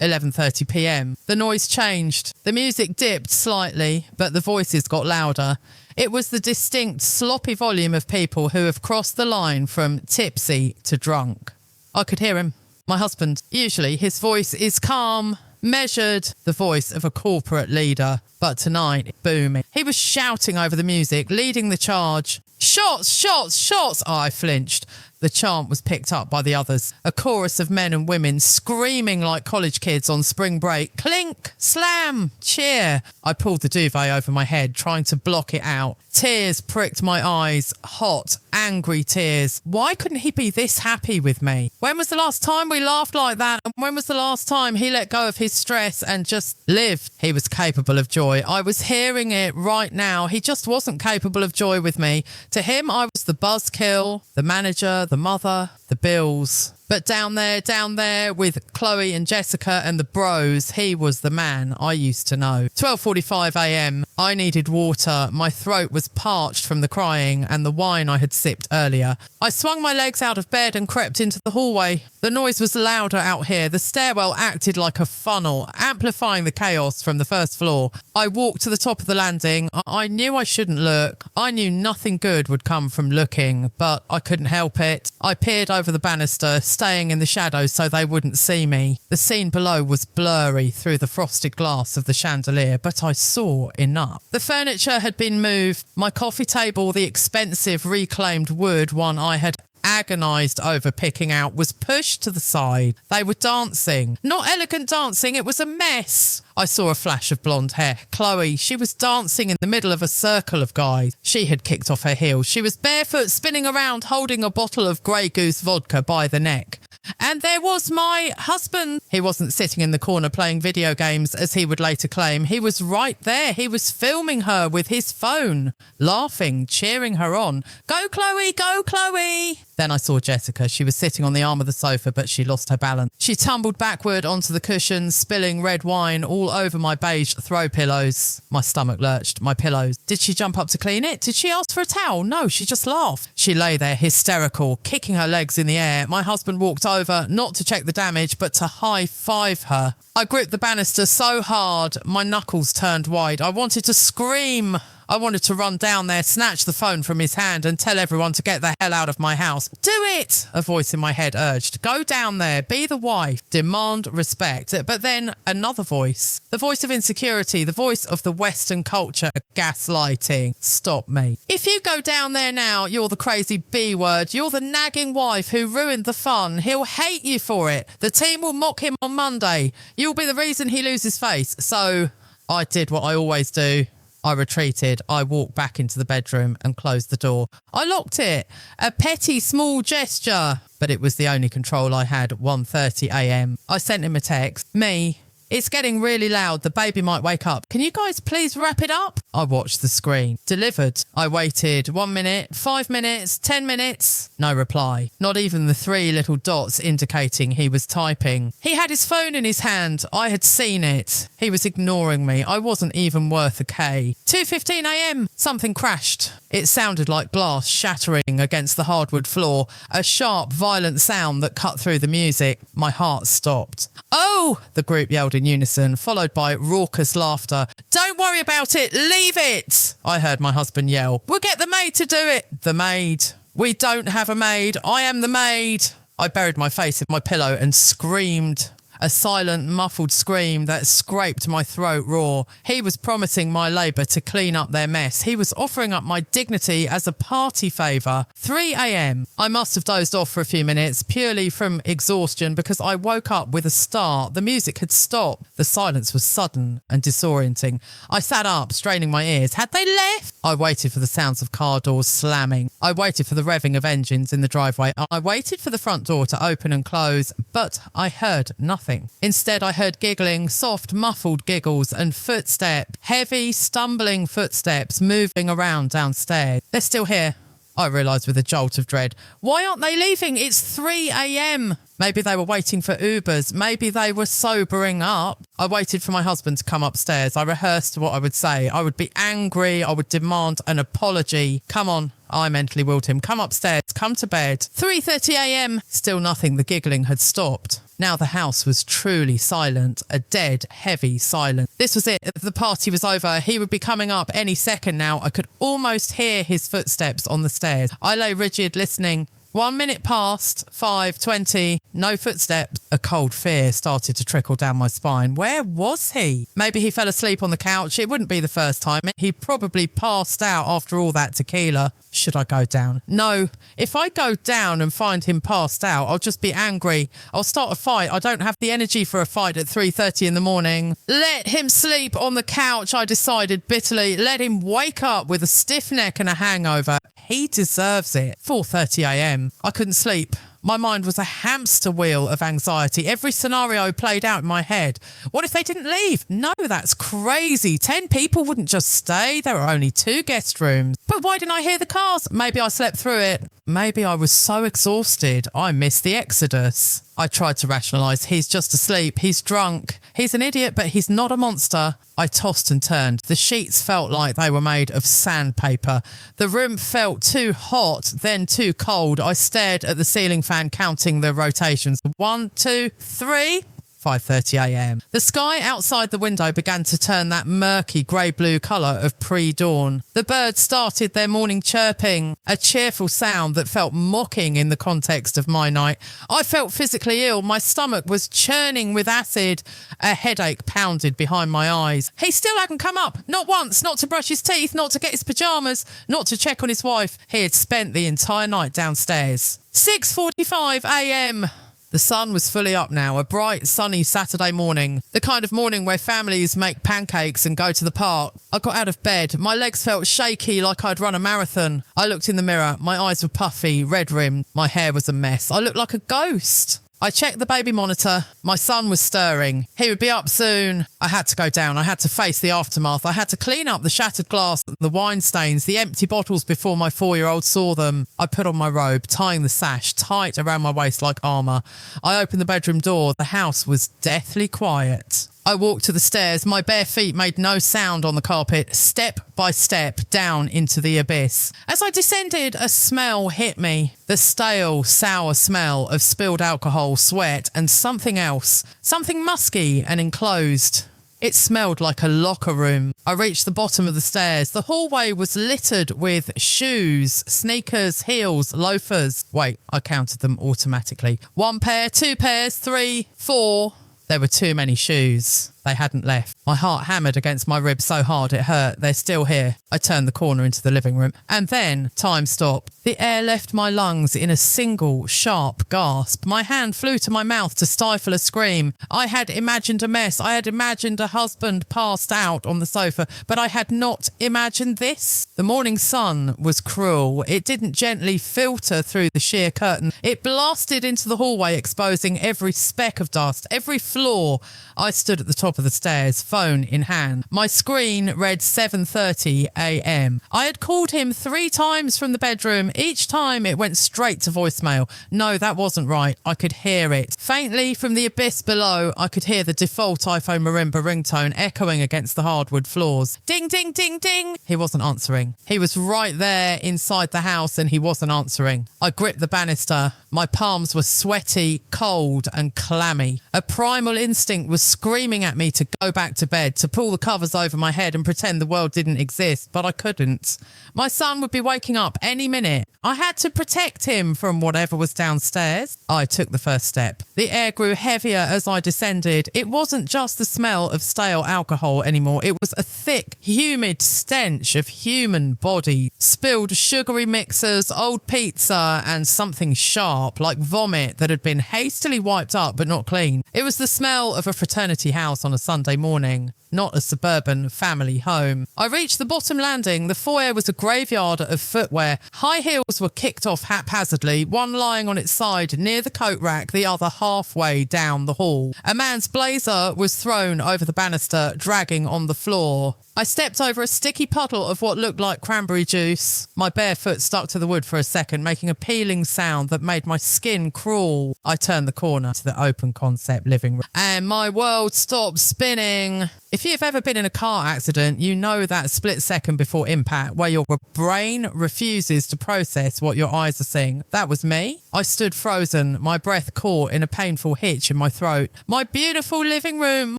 11:30 p.m. The noise changed. The music dipped slightly, but the voices got louder. It was the distinct, sloppy volume of people who have crossed the line from tipsy to drunk. I could hear him. My husband. Usually his voice is calm, measured, the voice of a corporate leader. But tonight, booming. He was shouting over the music, leading the charge. Shots, shots, shots! I flinched. The chant was picked up by the others. A chorus of men and women screaming like college kids on spring break. Clink, slam, cheer. I pulled the duvet over my head, trying to block it out. Tears pricked my eyes. Hot, angry tears. Why couldn't he be this happy with me? When was the last time we laughed like that? And when was the last time he let go of his stress and just lived? He was capable of joy. I was hearing it right now. He just wasn't capable of joy with me. To him, I was the buzzkill, the manager, the mother, the bills. But down there with Chloe and Jessica and the bros, he was the man I used to know. 12:45 a.m. I needed water. My throat was parched from the crying and the wine I had sipped earlier. I swung my legs out of bed and crept into the hallway. The noise was louder out here. The stairwell acted like a funnel, amplifying the chaos from the first floor. I walked to the top of the landing. I knew I shouldn't look. I knew nothing good would come from looking, but I couldn't help it. I peered over the banister, staying in the shadows so they wouldn't see me. The scene below was blurry through the frosted glass of the chandelier, but I saw enough. The furniture had been moved. My coffee table, the expensive reclaimed wood one I had agonised over picking out, was pushed to the side. They were dancing. Not elegant dancing, it was a mess. I saw a flash of blonde hair. Chloe, she was dancing in the middle of a circle of guys. She had kicked off her heels. She was barefoot, spinning around, holding a bottle of Grey Goose vodka by the neck. And there was my husband. He wasn't sitting in the corner playing video games, as he would later claim. He was right there. He was filming her with his phone, laughing, cheering her on. Go, Chloe, go, Chloe. Then I saw Jessica. She was sitting on the arm of the sofa, but she lost her balance. She tumbled backward onto the cushions, spilling red wine all over my beige throw pillows. My stomach lurched. My pillows. Did she jump up to clean it? Did she ask for a towel? No, she just laughed. She lay there, hysterical, kicking her legs in the air. My husband walked over, not to check the damage, but to high-five her. I gripped the banister so hard, my knuckles turned white. I wanted to scream. I wanted to run down there, snatch the phone from his hand and tell everyone to get the hell out of my house. Do it! A voice in my head urged. Go down there, be the wife, demand respect. But then another voice. The voice of insecurity, the voice of the Western culture, gaslighting. Stop me. If you go down there now, you're the crazy B word. You're the nagging wife who ruined the fun. He'll hate you for it. The team will mock him on Monday. You'll be the reason he loses face. So I did what I always do. I retreated. I walked back into the bedroom and closed the door. I locked it. A petty small gesture, but it was the only control I had at 1:30 a.m. I sent him a text. Me, It's getting really loud. The baby might wake up. Can you guys please wrap it up? I watched the screen. Delivered. I waited 1 minute, 5 minutes, 10 minutes. No reply. Not even the 3 little dots indicating he was typing. He had his phone in his hand. I had seen it. He was ignoring me. I wasn't even worth a K. 2:15 a.m. Something crashed. It sounded like glass shattering against the hardwood floor. A sharp, violent sound that cut through the music. My heart stopped. "Oh!" the group yelled in unison, followed by raucous laughter. "Don't worry about it. Leave it!" I heard my husband yell. "We'll get the maid to do it." The maid. "We don't have a maid. I am the maid." I buried my face in my pillow and screamed. A silent, muffled scream that scraped my throat raw. He was promising my labour to clean up their mess. He was offering up my dignity as a party favour. 3 a.m. I must have dozed off for a few minutes, purely from exhaustion, because I woke up with a start. The music had stopped. The silence was sudden and disorienting. I sat up, straining my ears. Had they left? I waited for the sounds of car doors slamming. I waited for the revving of engines in the driveway. I waited for the front door to open and close, but I heard nothing. Instead, I heard giggling, soft, muffled giggles and footsteps, heavy, stumbling footsteps moving around downstairs. They're still here, I realised with a jolt of dread. Why aren't they leaving? It's 3 a.m. Maybe they were waiting for Ubers. Maybe they were sobering up. I waited for my husband to come upstairs. I rehearsed what I would say. I would be angry. I would demand an apology. "Come on," I mentally willed him. "Come upstairs. Come to bed." 3:30 a.m. Still nothing. The giggling had stopped. Now the house was truly silent, a dead, heavy silence. This was it. The party was over. He would be coming up any second now. I could almost hear his footsteps on the stairs. I lay rigid, listening. 1 minute passed, 5:20, no footsteps. A cold fear started to trickle down my spine. Where was he? Maybe he fell asleep on the couch. It wouldn't be the first time. He probably passed out after all that tequila. Should I go down? No. If I go down and find him passed out, I'll just be angry. I'll start a fight. I don't have the energy for a fight at 3:30 in the morning. Let him sleep on the couch, I decided bitterly. Let him wake up with a stiff neck and a hangover. He deserves it. 4:30 a.m. I couldn't sleep. My mind was a hamster wheel of anxiety. Every scenario played out in my head. What if they didn't leave? No, that's crazy. 10 people wouldn't just stay. There were only 2 guest rooms. But why didn't I hear the cars? Maybe I slept through it. Maybe I was so exhausted I missed the exodus. I tried to rationalise. He's just asleep. He's drunk. He's an idiot, but he's not a monster. I tossed and turned. The sheets felt like they were made of sandpaper. The room felt too hot, then too cold. I stared at the ceiling fan, counting the rotations. 1, 2, 3... 5:30 a.m. The sky outside the window began to turn that murky grey-blue colour of pre-dawn. The birds started their morning chirping, a cheerful sound that felt mocking in the context of my night. I felt physically ill. My stomach was churning with acid. A headache pounded behind my eyes. He still hadn't come up. Not once. Not to brush his teeth. Not to get his pyjamas. Not to check on his wife. He had spent the entire night downstairs. 6:45 a.m. The sun was fully up now, a bright, sunny Saturday morning. The kind of morning where families make pancakes and go to the park. I got out of bed. My legs felt shaky like I'd run a marathon. I looked in the mirror. My eyes were puffy, red-rimmed. My hair was a mess. I looked like a ghost. I checked the baby monitor. My son was stirring. He would be up soon. I had to go down. I had to face the aftermath. I had to clean up the shattered glass, the wine stains, the empty bottles before my 4-year-old saw them. I put on my robe, tying the sash tight around my waist like armour. I opened the bedroom door. The house was deathly quiet. I walked to the stairs. My bare feet made no sound on the carpet, step by step down into the abyss. As I descended, a smell hit me. The stale, sour smell of spilled alcohol, sweat, and something else. Something musky and enclosed. It smelled like a locker room. I reached the bottom of the stairs. The hallway was littered with shoes, sneakers, heels, loafers. Wait, I counted them automatically. 1 pair, 2 pairs, 3, 4... There were too many shoes. They hadn't left. My heart hammered against my ribs so hard it hurt. They're still here. I turned the corner into the living room. And then time stopped. The air left my lungs in a single sharp gasp. My hand flew to my mouth to stifle a scream. I had imagined a mess. I had imagined a husband passed out on the sofa, but I had not imagined this. The morning sun was cruel. It didn't gently filter through the sheer curtain. It blasted into the hallway, exposing every speck of dust, every flaw. I stood at the top of the stairs, phone in hand. My screen read 7:30 a.m. I had called him 3 times from the bedroom. Each time it went straight to voicemail. No, that wasn't right. I could hear it. Faintly from the abyss below, I could hear the default iPhone marimba ringtone echoing against the hardwood floors. Ding, ding, ding, ding. He wasn't answering. He was right there inside the house and he wasn't answering. I gripped the banister. My palms were sweaty, cold and clammy. A primal instinct was screaming at me to go back to bed, to pull the covers over my head and pretend the world didn't exist, but I couldn't. My son would be waking up any minute. I had to protect him from whatever was downstairs. I took the first step. The air grew heavier as I descended. It wasn't just the smell of stale alcohol anymore. It was a thick, humid stench of human body, spilled sugary mixers, old pizza and something sharp like vomit that had been hastily wiped up but not clean. It was the smell of a fraternity house on a Sunday morning, not a suburban family home. I reached the bottom landing. The foyer was a graveyard of footwear. High heels were kicked off haphazardly, one lying on its side near the coat rack, the other halfway down the hall. A man's blazer was thrown over the banister, dragging on the floor. I stepped over a sticky puddle of what looked like cranberry juice. My bare foot stuck to the wood for a second, making a peeling sound that made my skin crawl. I turned the corner to the open concept living room and my world stopped spinning. If you've ever been in a car accident, you know that split second before impact where your brain refuses to process what your eyes are seeing. That was me. I stood frozen, my breath caught in a painful hitch in my throat. My beautiful living room,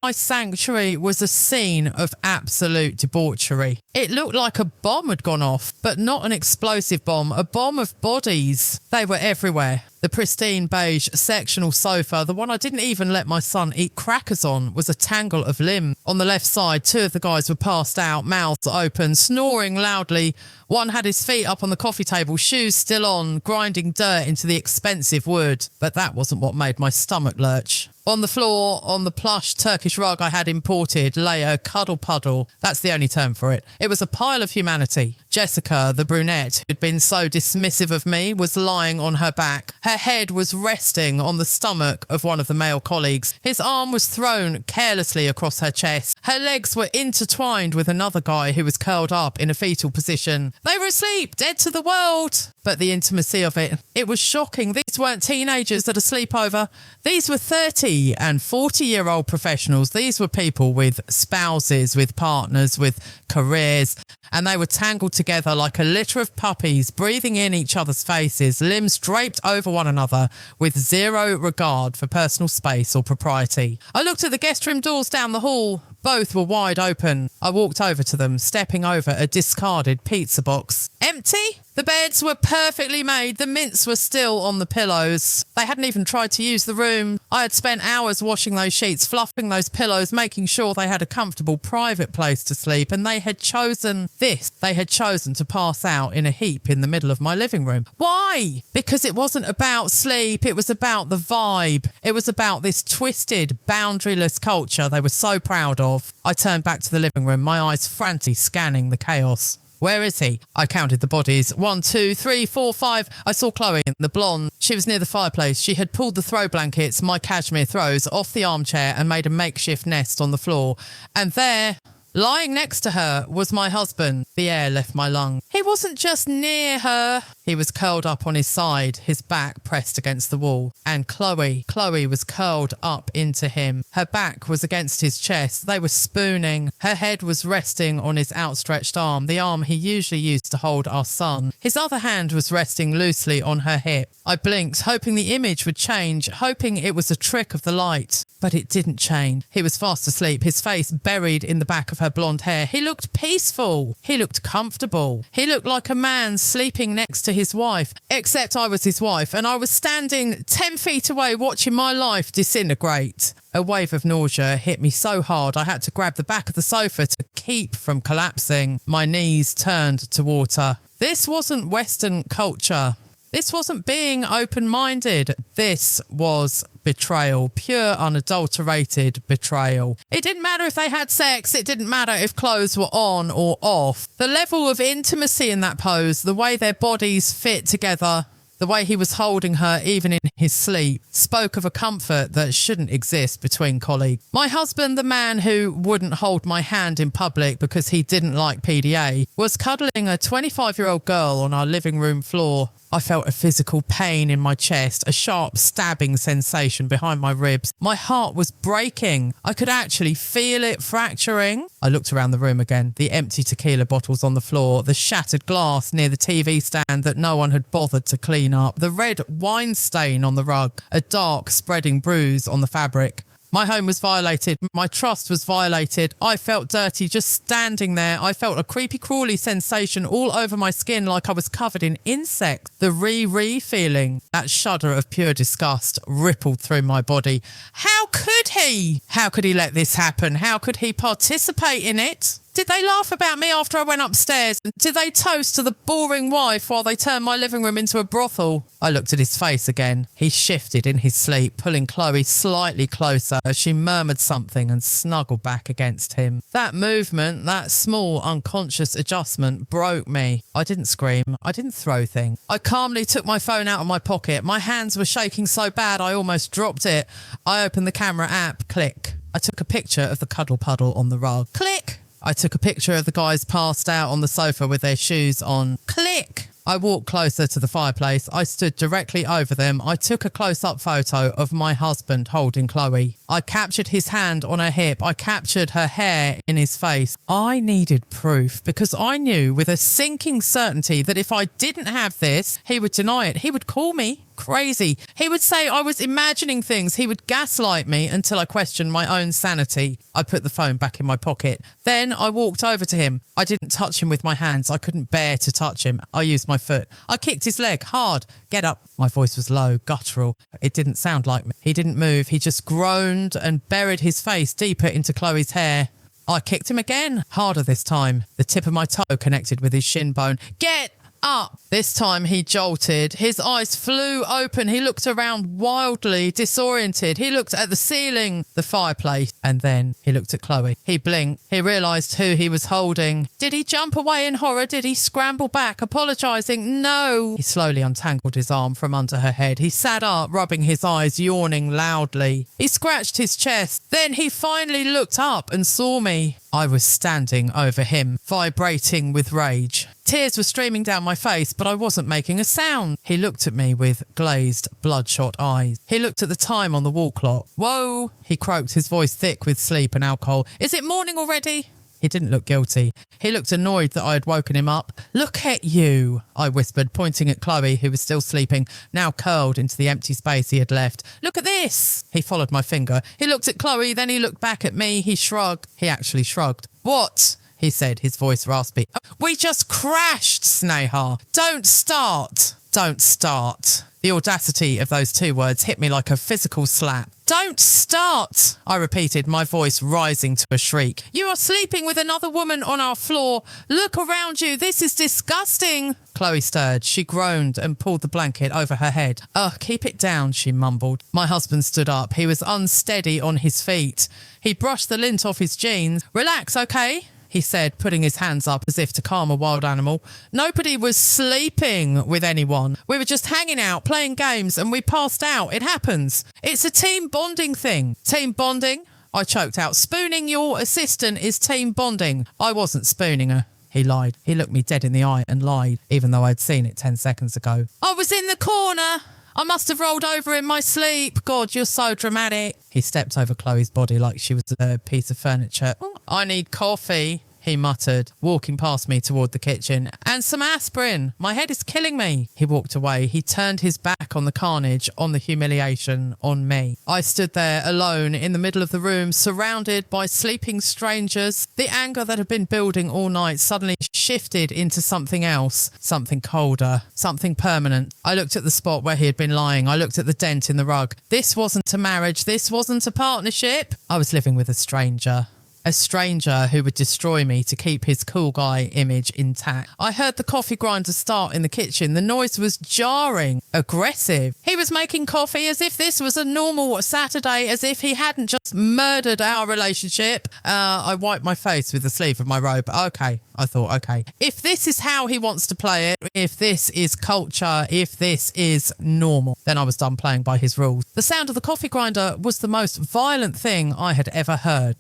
my sanctuary, was a scene of absolute debauchery. It looked like a bomb had gone off, but not an explosive bomb, a bomb of bodies. They were everywhere. The pristine beige sectional sofa, the one I didn't even let my son eat crackers on, was a tangle of limbs. On the left side, 2 of the guys were passed out, mouths open, snoring loudly. One had his feet up on the coffee table, shoes still on, grinding dirt into the expensive wood. But that wasn't what made my stomach lurch. On the floor, on the plush Turkish rug I had imported, lay a cuddle puddle. That's the only term for it. It was a pile of humanity. Jessica, the brunette, who'd been so dismissive of me, was lying on her back. Her head was resting on the stomach of one of the male colleagues. His arm was thrown carelessly across her chest. Her legs were intertwined with another guy who was curled up in a fetal position. They were asleep, dead to the world. But the intimacy of it was shocking. These weren't teenagers at a sleepover. These were 30 and 40-year-old professionals. These were people with spouses, with partners, with careers, and they were tangled together like a litter of puppies, breathing in each other's faces, limbs draped over one another with zero regard for personal space or propriety. I looked at the guest room doors down the hall. Both were wide open. I walked over to them, stepping over a discarded pizza box. Empty? The beds were perfectly made. The mints were still on the pillows. They hadn't even tried to use the room. I had spent hours washing those sheets, fluffing those pillows, making sure they had a comfortable private place to sleep, and they had chosen this. They had chosen to pass out in a heap in the middle of my living room. Why? Because it wasn't about sleep. It was about the vibe. It was about this twisted, boundaryless culture they were so proud of. I turned back to the living room, my eyes frantically scanning the chaos. Where is he? I counted the bodies. 1, 2, 3, 4, 5. I saw Chloe, the blonde. She was near the fireplace. She had pulled the throw blankets, my cashmere throws, off the armchair and made a makeshift nest on the floor. And there, lying next to her, was my husband. The air left my lungs. He wasn't just near her. He was curled up on his side, his back pressed against the wall. And Chloe was curled up into him. Her back was against his chest. They were spooning. Her head was resting on his outstretched arm, the arm he usually used to hold our son. His other hand was resting loosely on her hip. I blinked, hoping the image would change, hoping it was a trick of the light. But it didn't change. He was fast asleep, his face buried in the back of her blonde hair. He looked peaceful. He looked comfortable. He looked like a man sleeping next to his wife, except I was his wife and I was standing 10 feet away watching my life disintegrate. A wave of nausea hit me so hard I had to grab the back of the sofa to keep from collapsing. My knees turned to water. This wasn't Western culture. This wasn't being open-minded. This was betrayal, pure unadulterated betrayal. It didn't matter if they had sex. It didn't matter if clothes were on or off. The level of intimacy in that pose, the way their bodies fit together, the way he was holding her even in his sleep, spoke of a comfort that shouldn't exist between colleagues. My husband, the man who wouldn't hold my hand in public because he didn't like PDA, was cuddling a 25-year-old girl on our living room floor. I felt a physical pain in my chest, a sharp stabbing sensation behind my ribs. My heart was breaking. I could actually feel it fracturing. I looked around the room again. The empty tequila bottles on the floor, the shattered glass near the TV stand that no one had bothered to clean up, the red wine stain on the rug, a dark spreading bruise on the fabric. My home was violated. My trust was violated. I felt dirty just standing there. I felt a creepy crawly sensation all over my skin like I was covered in insects. The re feeling, that shudder of pure disgust rippled through my body. How could he? How could he let this happen? How could he participate in it? Did they laugh about me after I went upstairs? Did they toast to the boring wife while they turned my living room into a brothel? I looked at his face again. He shifted in his sleep, pulling Chloe slightly closer as she murmured something and snuggled back against him. That movement, that small unconscious adjustment broke me. I didn't scream. I didn't throw things. I calmly took my phone out of my pocket. My hands were shaking so bad I almost dropped it. I opened the camera app. Click. I took a picture of the cuddle puddle on the rug. Click. I took a picture of the guys passed out on the sofa with their shoes on. Click! I walked closer to the fireplace. I stood directly over them. I took a close-up photo of my husband holding Chloe. I captured his hand on her hip. I captured her hair in his face. I needed proof because I knew with a sinking certainty that if I didn't have this, he would deny it. He would call me crazy. He would say I was imagining things. He would gaslight me until I questioned my own sanity. I put the phone back in my pocket. Then I walked over to him. I didn't touch him with my hands. I couldn't bear to touch him. I used my foot. I kicked his leg hard. Get up. My voice was low, guttural. It didn't sound like me. He didn't move. He just groaned and buried his face deeper into Chloe's hair. I kicked him again, harder this time. The tip of my toe connected with his shin bone. Get up! This time he jolted. His eyes flew open. He looked around wildly, disoriented. He looked at the ceiling, the fireplace, and then he looked at Chloe. He blinked. He realised who he was holding. Did he jump away in horror? Did he scramble back, apologising? No! He slowly untangled his arm from under her head. He sat up, rubbing his eyes, yawning loudly. He scratched his chest. Then he finally looked up and saw me. I was standing over him, vibrating with rage. Tears were streaming down my face, but I wasn't making a sound. He looked at me with glazed, bloodshot eyes. He looked at the time on the wall clock. Whoa, he croaked, his voice thick with sleep and alcohol. Is it morning already? He didn't look guilty. He looked annoyed that I had woken him up. Look at you, I whispered, pointing at Chloe, who was still sleeping, now curled into the empty space he had left. Look at this. He followed my finger. He looked at Chloe, then he looked back at me. He shrugged. He actually shrugged. What? He said, his voice raspy. We just crashed, Sneha. Don't start. Don't start. The audacity of those two words hit me like a physical slap. Don't start, I repeated, my voice rising to a shriek. You are sleeping with another woman on our floor. Look around you. This is disgusting. Chloe stirred. She groaned and pulled the blanket over her head. Keep it down, she mumbled. My husband stood up. He was unsteady on his feet. He brushed the lint off his jeans. Relax, okay? He said, putting his hands up as if to calm a wild animal. Nobody was sleeping with anyone. We were just hanging out, playing games, and we passed out. It happens. It's a team bonding thing. Team bonding? I choked out. Spooning your assistant is team bonding. I wasn't spooning her. He lied. He looked me dead in the eye and lied, even though I'd seen it 10 seconds ago. I was in the corner. I must have rolled over in my sleep. God, you're so dramatic. He stepped over Chloe's body like she was a piece of furniture. I need coffee. he muttered, walking past me toward the kitchen. And some aspirin. My head is killing me. He walked away. He turned his back on the carnage, on the humiliation, on me. I stood there alone in the middle of the room, surrounded by sleeping strangers. The anger that had been building all night suddenly shifted into something else, something colder, something permanent. I looked at the spot where he had been lying. I looked at the dent in the rug. This wasn't a marriage. This wasn't a partnership. I was living with a stranger. A stranger who would destroy me to keep his cool guy image intact. I heard the coffee grinder start in the kitchen. The noise was jarring, aggressive. He was making coffee as if this was a normal Saturday, as if he hadn't just murdered our relationship. I wiped my face with the sleeve of my robe. Okay, I thought, okay. If this is how he wants to play it, if this is culture, if this is normal, then I was done playing by his rules. The sound of the coffee grinder was the most violent thing I had ever heard.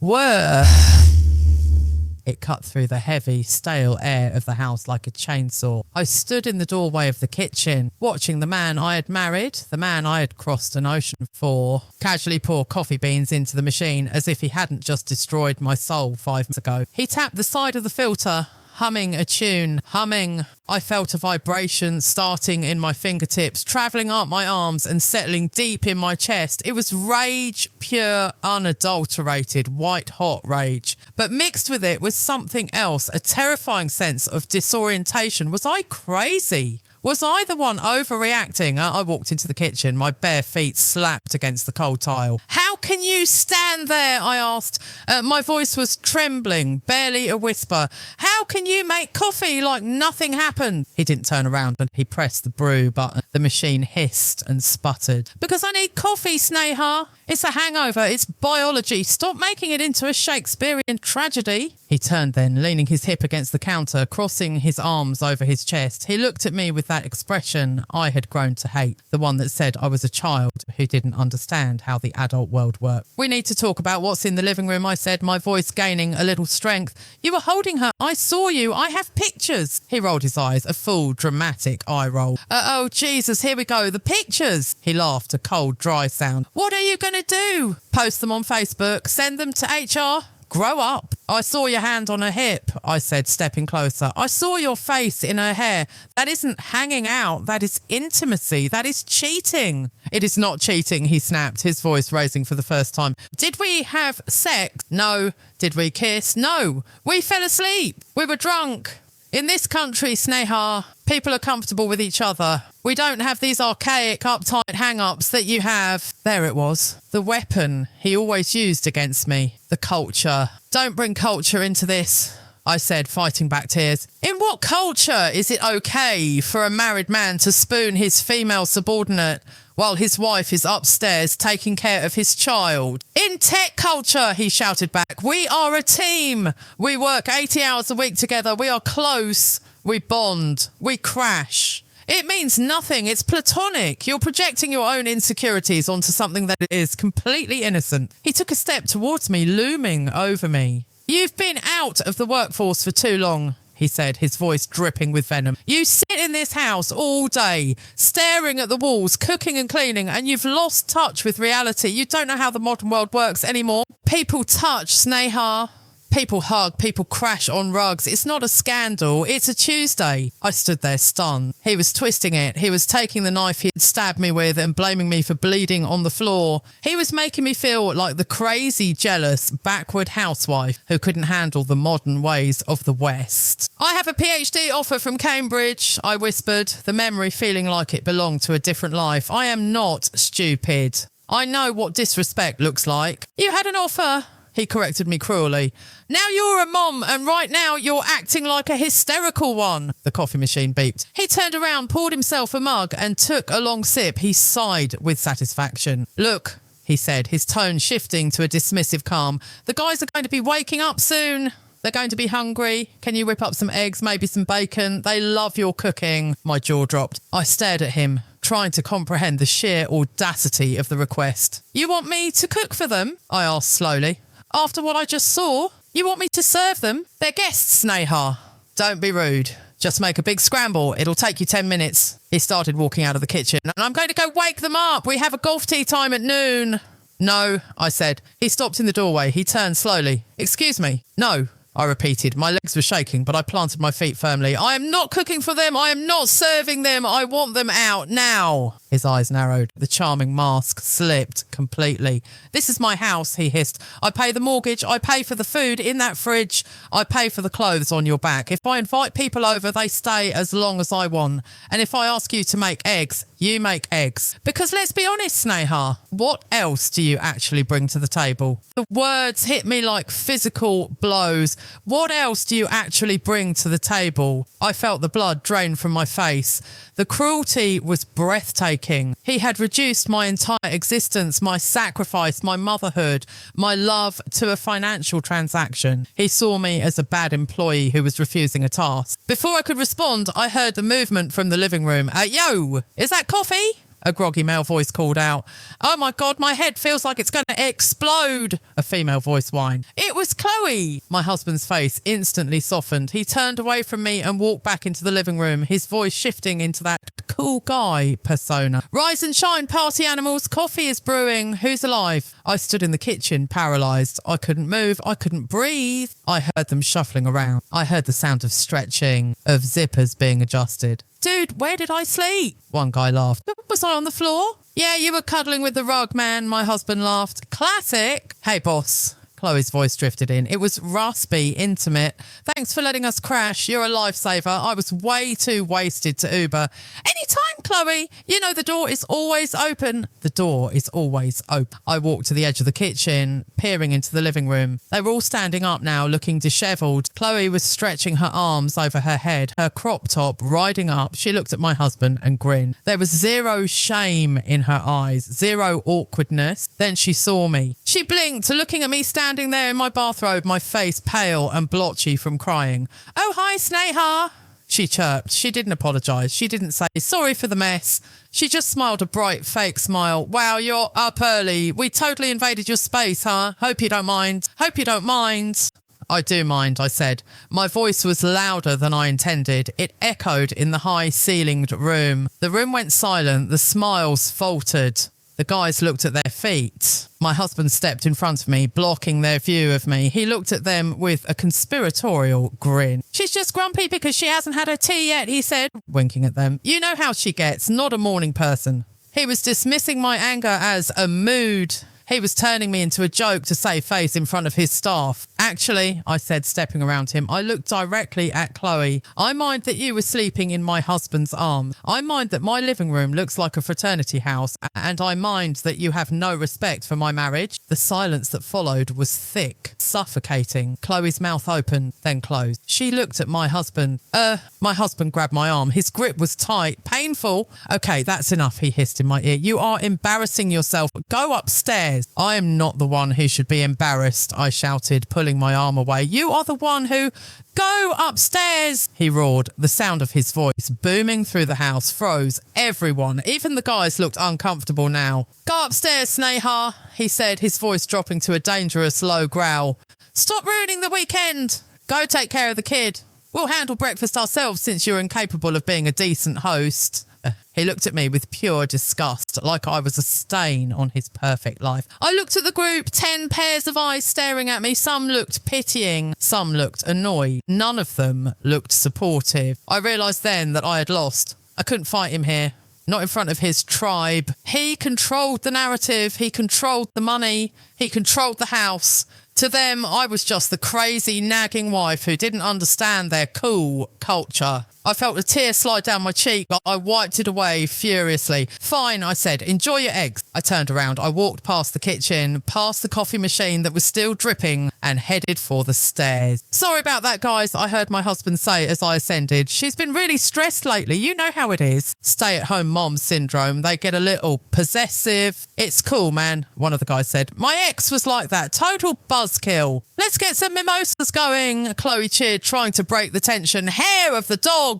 It cut through the heavy, stale air of the house like a chainsaw. I stood in the doorway of the kitchen, watching the man I had married, the man I had crossed an ocean for, casually pour coffee beans into the machine as if he hadn't just destroyed my soul 5 minutes ago. He tapped the side of the filter, humming a tune, humming. I felt a vibration starting in my fingertips, travelling up my arms and settling deep in my chest. It was rage, pure, unadulterated, white-hot rage. But mixed with it was something else, a terrifying sense of disorientation. Was I crazy? Was I the one overreacting? I walked into the kitchen, my bare feet slapped against the cold tile. How can you stand there? I asked. My voice was trembling, barely a whisper. How can you make coffee like nothing happened? He didn't turn around and he pressed the brew button. The machine hissed and sputtered. Because I need coffee, Sneha. It's a hangover. It's biology. Stop making it into a Shakespearean tragedy. He turned then, leaning his hip against the counter, crossing his arms over his chest. He looked at me with that expression I had grown to hate, the one that said I was a child who didn't understand how the adult world worked. We need to talk about what's in the living room, I said, my voice gaining a little strength. You were holding her. I saw you. I have pictures. He rolled his eyes, a full, dramatic eye roll. Oh, Jesus, here we go. The pictures. He laughed, a cold, dry sound. What are you going to do? Post them on Facebook? Send them to HR? Grow up. I saw your hand on her hip, I said, stepping closer. I saw your face in her hair. That isn't hanging out. That is intimacy. That is cheating. It is not cheating, he snapped, his voice raising for the first time. Did we have sex? No. Did we kiss? No. We fell asleep. We were drunk. In this country, Sneha, people are comfortable with each other. We don't have these archaic, uptight hang-ups that you have. There it was. The weapon he always used against me. The culture. Don't bring culture into this, I said, fighting back tears. In what culture is it okay for a married man to spoon his female subordinate while his wife is upstairs taking care of his child? In tech culture, he shouted back, we are a team. We work 80 hours a week together. We are close. We bond. We crash. It means nothing. It's platonic. You're projecting your own insecurities onto something that is completely innocent. He took a step towards me, looming over me. You've been out of the workforce for too long, he said, his voice dripping with venom. You sit in this house all day, staring at the walls, cooking and cleaning, and you've lost touch with reality. You don't know how the modern world works anymore. People touch, Sneha. People hug, people crash on rugs. It's not a scandal. It's a Tuesday. I stood there stunned. He was twisting it. He was taking the knife he had stabbed me with and blaming me for bleeding on the floor. He was making me feel like the crazy, jealous, backward housewife who couldn't handle the modern ways of the West. I have a PhD offer from Cambridge, I whispered, the memory feeling like it belonged to a different life. I am not stupid. I know what disrespect looks like. You had an offer, he corrected me cruelly. Now you're a mom, and right now you're acting like a hysterical one. The coffee machine beeped. He turned around, poured himself a mug, and took a long sip. He sighed with satisfaction. Look, he said, his tone shifting to a dismissive calm. The guys are going to be waking up soon. They're going to be hungry. Can you whip up some eggs, maybe some bacon? They love your cooking. My jaw dropped. I stared at him, trying to comprehend the sheer audacity of the request. You want me to cook for them? I asked slowly. After what I just saw, you want me to serve them? They're guests, Sneha. Don't be rude. Just make a big scramble. It'll take you 10 minutes. He started walking out of the kitchen. And I'm going to go wake them up. We have a golf tee time at noon. No, I said. He stopped in the doorway. He turned slowly. Excuse me. No. I repeated. My legs were shaking, but I planted my feet firmly. I am not cooking for them. I am not serving them. I want them out now. His eyes narrowed. The charming mask slipped completely. This is my house, he hissed. I pay the mortgage. I pay for the food in that fridge. I pay for the clothes on your back. If I invite people over, they stay as long as I want. And if I ask you to make eggs, you make eggs. Because let's be honest, Sneha, what else do you actually bring to the table? The words hit me like physical blows. What else do you actually bring to the table? I felt the blood drain from my face. The cruelty was breathtaking. He had reduced my entire existence, my sacrifice, my motherhood, my love to a financial transaction. He saw me as a bad employee who was refusing a task. Before I could respond, I heard the movement from the living room. Yo, is that coffee? A groggy male voice called out. Oh my God, my head feels like it's going to explode. A female voice whined. It was Chloe. My husband's face instantly softened. He turned away from me and walked back into the living room, his voice shifting into that cool guy persona. Rise and shine, party animals. Coffee is brewing. Who's alive? I stood in the kitchen, paralysed. I couldn't move. I couldn't breathe. I heard them shuffling around. I heard the sound of stretching, of zippers being adjusted. Dude, where did I sleep? One guy laughed. Was I on the floor? Yeah, you were cuddling with the rug, man, my husband laughed. Classic. Hey, boss. Chloe's voice drifted in. It was raspy, intimate. Thanks for letting us crash. You're a lifesaver. I was way too wasted to Uber. Anytime, Chloe. You know the door is always open. The door is always open. I walked to the edge of the kitchen, peering into the living room. They were all standing up now, looking dishevelled. Chloe was stretching her arms over her head, her crop top riding up. She looked at my husband and grinned. There was zero shame in her eyes, zero awkwardness. Then she saw me. She blinked, looking at me standing there in my bathrobe, my face pale and blotchy from crying. Oh, hi, Sneha. She chirped. She didn't apologise. She didn't say, sorry for the mess. She just smiled a bright, fake smile. Wow, you're up early. We totally invaded your space, huh? Hope you don't mind. Hope you don't mind. I do mind, I said. My voice was louder than I intended. It echoed in the high-ceilinged room. The room went silent. The smiles faltered. The guys looked at their feet. My husband stepped in front of me, blocking their view of me. He looked at them with a conspiratorial grin. She's just grumpy because she hasn't had her tea yet, he said, winking at them. You know how she gets, not a morning person. He was dismissing my anger as a mood. He was turning me into a joke to save face in front of his staff. Actually, I said, stepping around him, I looked directly at Chloe. I mind that you were sleeping in my husband's arms. I mind that my living room looks like a fraternity house. And I mind that you have no respect for my marriage. The silence that followed was thick, suffocating. Chloe's mouth opened, then closed. She looked at my husband. My husband grabbed my arm. His grip was tight, painful. Okay, that's enough, he hissed in my ear. You are embarrassing yourself. Go upstairs. I am not the one who should be embarrassed, I shouted, pulling my arm away. You are the one who... Go upstairs, he roared. The sound of his voice booming through the house froze everyone. Even the guys looked uncomfortable now. Go upstairs, Sneha, he said, his voice dropping to a dangerous low growl. Stop ruining the weekend. Go take care of the kid. We'll handle breakfast ourselves since you're incapable of being a decent host. He looked at me with pure disgust, like I was a stain on his perfect life. I looked at the group, 10 pairs of eyes staring at me. Some looked pitying, some looked annoyed. None of them looked supportive. I realised then that I had lost. I couldn't fight him here. Not in front of his tribe. He controlled the narrative. He controlled the money. He controlled the house. To them, I was just the crazy, nagging wife who didn't understand their cool culture. I felt a tear slide down my cheek, but I wiped it away furiously. Fine, I said, enjoy your eggs. I turned around. I walked past the kitchen, past the coffee machine that was still dripping, and headed for the stairs. Sorry about that, guys, I heard my husband say as I ascended. She's been really stressed lately. You know how it is. Stay-at-home mom syndrome. They get a little possessive. It's cool, man, one of the guys said. My ex was like that. Total buzzkill. Let's get some mimosas going, Chloe cheered, trying to break the tension. Hair of the dog.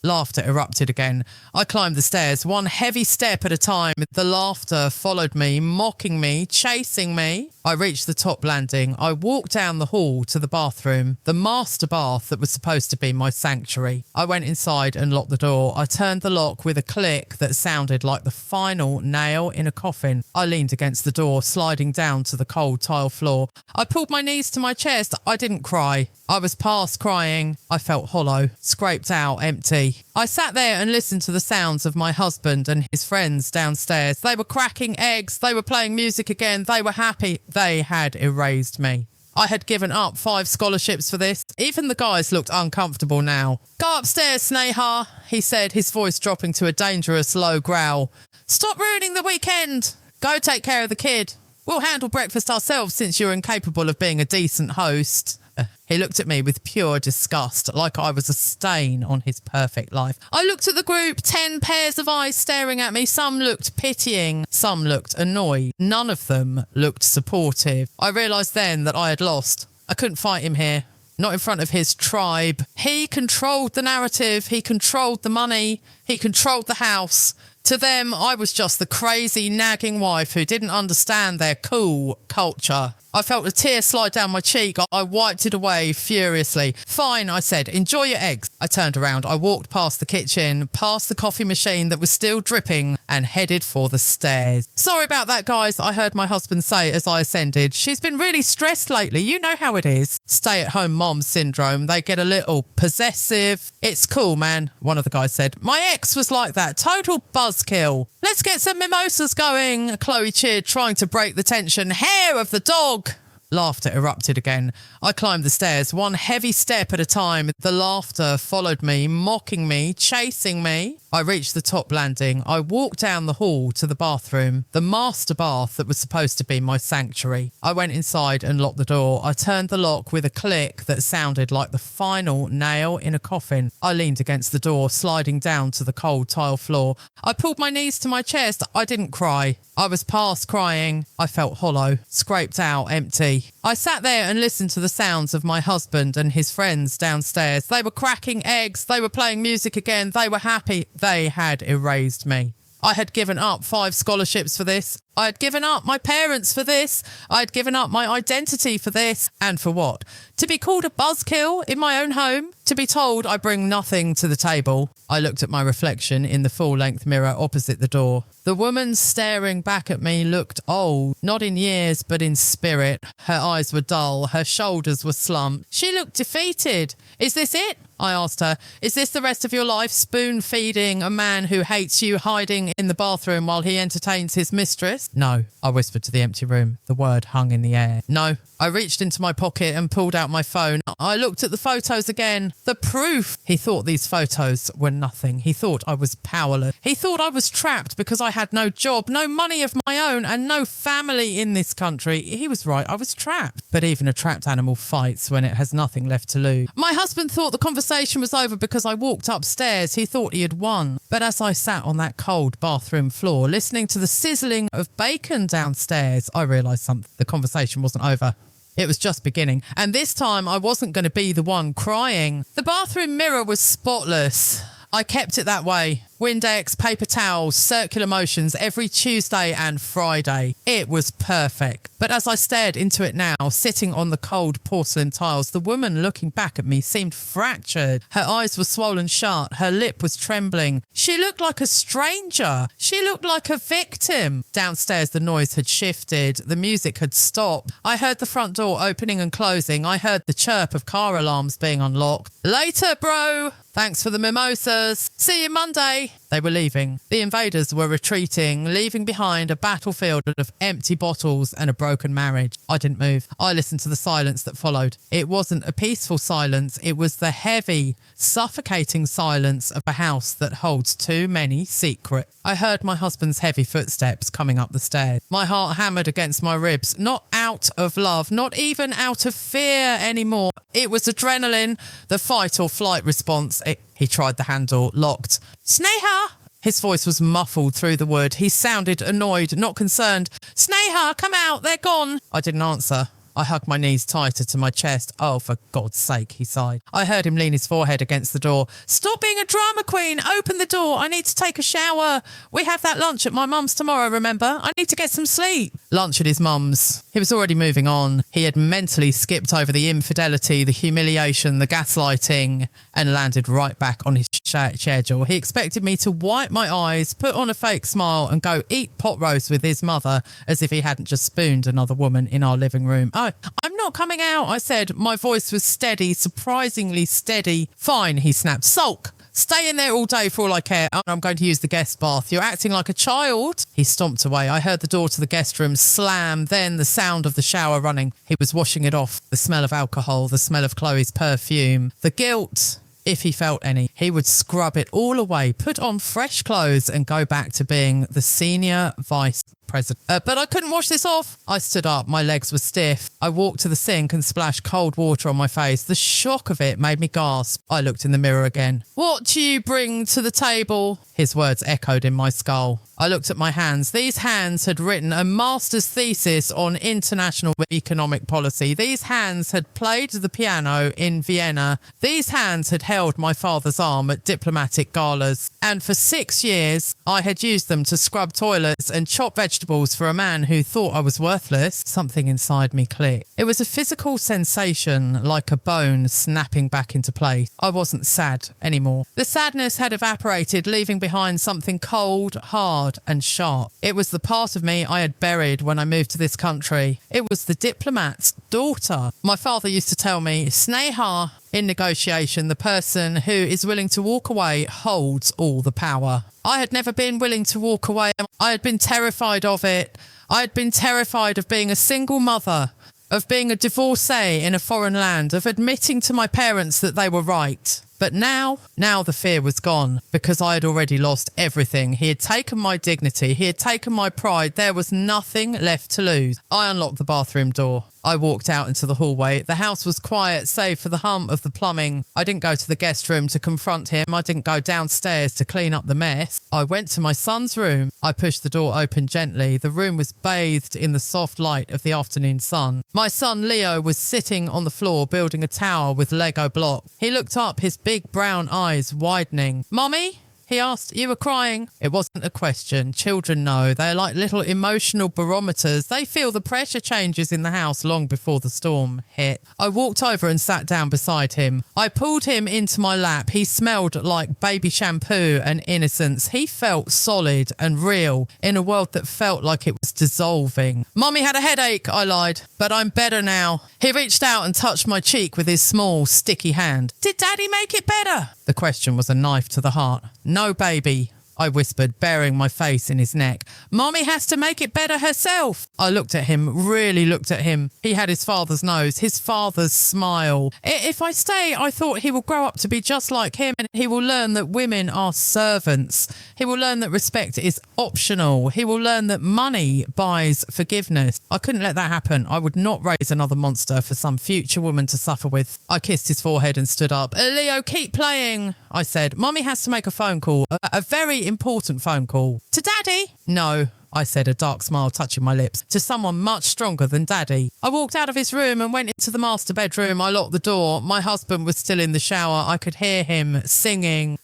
Laughter erupted again. I climbed the stairs, one heavy step at a time. The laughter followed me, mocking me, chasing me. I reached the top landing. I walked down the hall to the bathroom, the master bath that was supposed to be my sanctuary. I went inside and locked the door. I turned the lock with a click that sounded like the final nail in a coffin. I leaned against the door, sliding down to the cold tile floor. I pulled my knees to my chest. I didn't cry. I was past crying. I felt hollow, scraped out, empty. I sat there and listened to the sounds of my husband and his friends downstairs. They were cracking eggs. They were playing music again. They were happy. They had erased me. I had given up 5 scholarships for this. Even the guys looked uncomfortable now. "Go upstairs, Sneha," he said, his voice dropping to a dangerous low growl. "Stop ruining the weekend. Go take care of the kid. We'll handle breakfast ourselves since you're incapable of being a decent host." He looked at me with pure disgust, like I was a stain on his perfect life. I looked at the group, 10 pairs of eyes staring at me. Some looked pitying, some looked annoyed. None of them looked supportive. I realised then that I had lost. I couldn't fight him here. Not in front of his tribe. He controlled the narrative. He controlled the money. He controlled the house. To them, I was just the crazy, nagging wife who didn't understand their cool culture. I felt a tear slide down my cheek. I wiped it away furiously. "Fine," I said. "Enjoy your eggs." I turned around. I walked past the kitchen, past the coffee machine that was still dripping, and headed for the stairs. "Sorry about that, guys," I heard my husband say as I ascended. "She's been really stressed lately. You know how it is. Stay-at-home mom syndrome. They get a little possessive." "It's cool, man," one of the guys said. "My ex was like that. Total buzzkill. Let's get some mimosas going." Chloe cheered, trying to break the tension. "Hair of the dog." Laughter erupted again. I climbed the stairs, one heavy step at a time. The laughter followed me, mocking me, chasing me. I reached the top landing. I walked down the hall to the bathroom, the master bath that was supposed to be my sanctuary. I went inside and locked the door. I turned the lock with a click that sounded like the final nail in a coffin. I leaned against the door, sliding down to the cold tile floor. I pulled my knees to my chest. I didn't cry. I was past crying. I felt hollow, scraped out, empty. I sat there and listened to the sounds of my husband and his friends downstairs. They were cracking eggs. They were playing music again. They were happy. They had erased me. I had given up 5 scholarships for this. I had given up my parents for this. I had given up my identity for this. And for what? To be called a buzzkill in my own home? To be told I bring nothing to the table? I looked at my reflection in the full-length mirror opposite the door. The woman staring back at me looked old, not in years but in spirit. Her eyes were dull, her shoulders were slumped. She looked defeated. "Is this it?" I asked her. "Is this the rest of your life, spoon-feeding a man who hates you, hiding in the bathroom while he entertains his mistress?" "No," I whispered to the empty room. The word hung in the air. "No." I reached into my pocket and pulled out my phone. I looked at the photos again. The proof! He thought these photos were nothing. He thought I was powerless. He thought I was trapped because I had no job, no money of my own, and no family in this country. He was right. I was trapped. But even a trapped animal fights when it has nothing left to lose. My husband thought the conversation was over because I walked upstairs. He thought he had won. But as I sat on that cold bathroom floor, listening to the sizzling of bacon downstairs, I realised something. The conversation wasn't over. It was just beginning. And this time I wasn't going to be the one crying. The bathroom mirror was spotless. I kept it that way. Windex, paper towels, circular motions every Tuesday and Friday. It was perfect. But as I stared into it now, sitting on the cold porcelain tiles, the woman looking back at me seemed fractured. Her eyes were swollen shut. Her lip was trembling. She looked like a stranger. She looked like a victim. Downstairs, the noise had shifted. The music had stopped. I heard the front door opening and closing. I heard the chirp of car alarms being unlocked. "Later, bro. Thanks for the mimosas. See you Monday." They were leaving. The invaders were retreating, leaving behind a battlefield of empty bottles and a broken marriage. I didn't move. I listened to the silence that followed. It wasn't a peaceful silence. It was the heavy, suffocating silence of a house that holds too many secrets. I heard my husband's heavy footsteps coming up the stairs. My heart hammered against my ribs, not out of love, not even out of fear anymore. It was adrenaline, the fight or flight response. He tried the handle, locked. "Sneha!" His voice was muffled through the wood. He sounded annoyed, not concerned. "Sneha, come out, they're gone." I didn't answer. I hugged my knees tighter to my chest. Oh, for God's sake, he sighed. I heard him lean his forehead against the door. Stop being a drama queen. Open the door. I need to take a shower. We have that lunch at my mum's tomorrow, remember? I need to get some sleep. Lunch at his mum's. He was already moving on. He had mentally skipped over the infidelity, the humiliation, the gaslighting, and landed right back on his schedule. He expected me to wipe my eyes, put on a fake smile, and go eat pot roast with his mother as if he hadn't just spooned another woman in our living room. Oh, I'm not coming out, I said. My voice was steady, surprisingly steady. Fine, he snapped. Sulk. Stay in there all day for all I care. I'm going to use the guest bath. You're acting like a child. He stomped away. I heard the door to the guest room slam, then the sound of the shower running. He was washing it off. The smell of alcohol, the smell of Chloe's perfume, the guilt. If he felt any, he would scrub it all away, put on fresh clothes and go back to being the senior vice president. But I couldn't wash this off. I stood up. My legs were stiff. I walked to the sink and splashed cold water on my face. The shock of it made me gasp. I looked in the mirror again. What do you bring to the table? His words echoed in my skull. I looked at my hands. These hands had written a master's thesis on international economic policy. These hands had played the piano in Vienna. These hands had held my father's arm at diplomatic galas. And for 6 years, I had used them to scrub toilets and chop vegetables for a man who thought I was worthless. Something inside me clicked. It was a physical sensation, like a bone snapping back into place. I wasn't sad anymore. The sadness had evaporated, leaving behind something cold, hard, and sharp. It was the part of me I had buried when I moved to this country. It was the diplomat's daughter. My father used to tell me, Sneha, in negotiation, the person who is willing to walk away holds all the power. I had never been willing to walk away. I had been terrified of it. I had been terrified of being a single mother, of being a divorcee in a foreign land, of admitting to my parents that they were right. But now the fear was gone because I had already lost everything. He had taken my dignity. He had taken my pride. There was nothing left to lose. I unlocked the bathroom door. I walked out into the hallway. The house was quiet, save for the hum of the plumbing. I didn't go to the guest room to confront him. I didn't go downstairs to clean up the mess. I went to my son's room. I pushed the door open gently. The room was bathed in the soft light of the afternoon sun. My son Leo was sitting on the floor building a tower with Lego blocks. He looked up, his big brown eyes widening. Mummy? He asked, you were crying? It wasn't a question. Children know. They're like little emotional barometers. They feel the pressure changes in the house long before the storm hit. I walked over and sat down beside him. I pulled him into my lap. He smelled like baby shampoo and innocence. He felt solid and real in a world that felt like it was dissolving. Mummy had a headache, I lied, but I'm better now. He reached out and touched my cheek with his small, sticky hand. Did Daddy make it better? The question was a knife to the heart. No, baby, I whispered, burying my face in his neck. Mommy has to make it better herself. I looked at him, really looked at him. He had his father's nose, his father's smile. If I stay, I thought he will grow up to be just like him and he will learn that women are servants. He will learn that respect is optional. He will learn that money buys forgiveness. I couldn't let that happen. I would not raise another monster for some future woman to suffer with. I kissed his forehead and stood up. Leo, keep playing, I said. Mommy has to make a phone call, a very important phone call. To Daddy? No, I said, a dark smile touching my lips. To someone much stronger than Daddy. I walked out of his room and went into the master bedroom. I locked the door. My husband was still in the shower. I could hear him singing.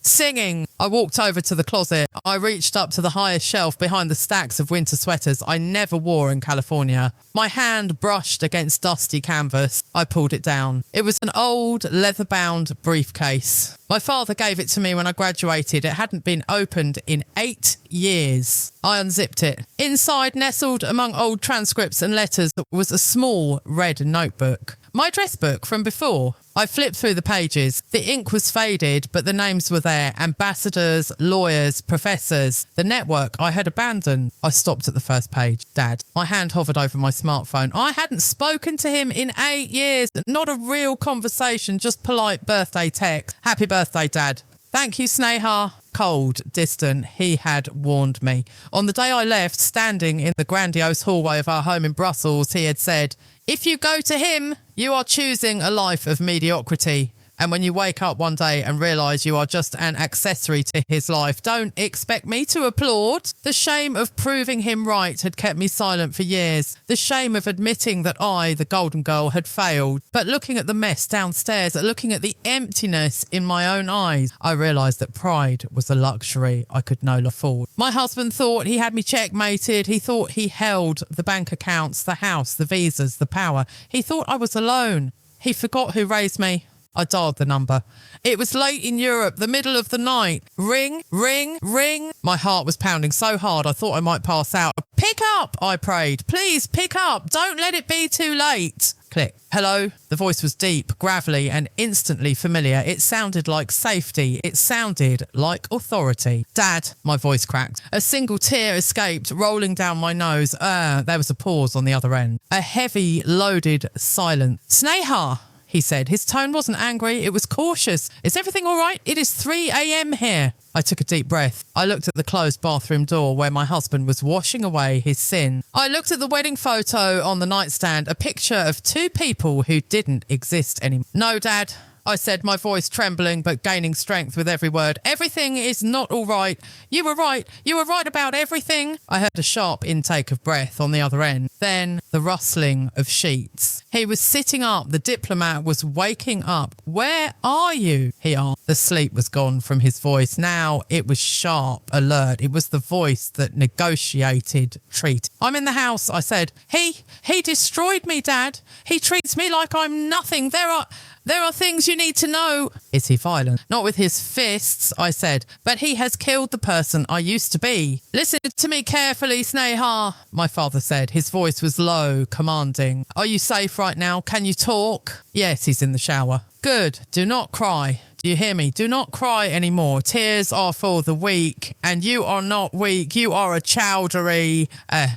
I walked over to the closet. I reached up to the highest shelf behind the stacks of winter sweaters I never wore in California. My hand brushed against dusty canvas. I pulled it down. It was an old leather-bound briefcase. My father gave it to me when I graduated. It hadn't been opened in 8 years. I unzipped it. Inside, nestled among old transcripts and letters, was a small red notebook. My dress book from before. I flipped through the pages. The ink was faded, but the names were there. Ambassadors, lawyers, professors. The network I had abandoned. I stopped at the first page. Dad. My hand hovered over my smartphone. I hadn't spoken to him in 8 years. Not a real conversation, just polite birthday text. Happy birthday, Dad. Thank you, Sneha. Cold, distant, he had warned me. On the day I left, standing in the grandiose hallway of our home in Brussels, he had said, if you go to him, you are choosing a life of mediocrity. And when you wake up one day and realise you are just an accessory to his life, don't expect me to applaud. The shame of proving him right had kept me silent for years. The shame of admitting that I, the golden girl, had failed. But looking at the mess downstairs, looking at the emptiness in my own eyes, I realised that pride was a luxury I could no longer afford. My husband thought he had me checkmated. He thought he held the bank accounts, the house, the visas, the power. He thought I was alone. He forgot who raised me. I dialed the number. It was late in Europe, the middle of the night. Ring, ring, ring. My heart was pounding so hard I thought I might pass out. Pick up, I prayed. Please pick up. Don't let it be too late. Click. Hello? The voice was deep, gravelly and instantly familiar. It sounded like safety. It sounded like authority. Dad, my voice cracked. A single tear escaped, rolling down my nose. There was a pause on the other end. A heavy, loaded silence. Sneha, he said. His tone wasn't angry, it was cautious. Is everything all right? It is 3 a.m. here. I took a deep breath. I looked at the closed bathroom door where my husband was washing away his sin. I looked at the wedding photo on the nightstand, a picture of two people who didn't exist anymore. No, Dad, I said, my voice trembling but gaining strength with every word. Everything is not all right. You were right. You were right about everything. I heard a sharp intake of breath on the other end. Then the rustling of sheets. He was sitting up. The diplomat was waking up. Where are you? He asked. The sleep was gone from his voice. Now it was sharp, alert. It was the voice that negotiated treat. I'm in the house, I said. He destroyed me, Dad. He treats me like I'm nothing. There are things you need to know. Is he violent? Not with his fists, I said, but he has killed the person I used to be. Listen to me carefully, Sneha, my father said. His voice was low, commanding. Are you safe right now? Can you talk? Yes, he's in the shower. Good. Do not cry. Do you hear me? Do not cry anymore. Tears are for the weak, and you are not weak. You are a chowdhury.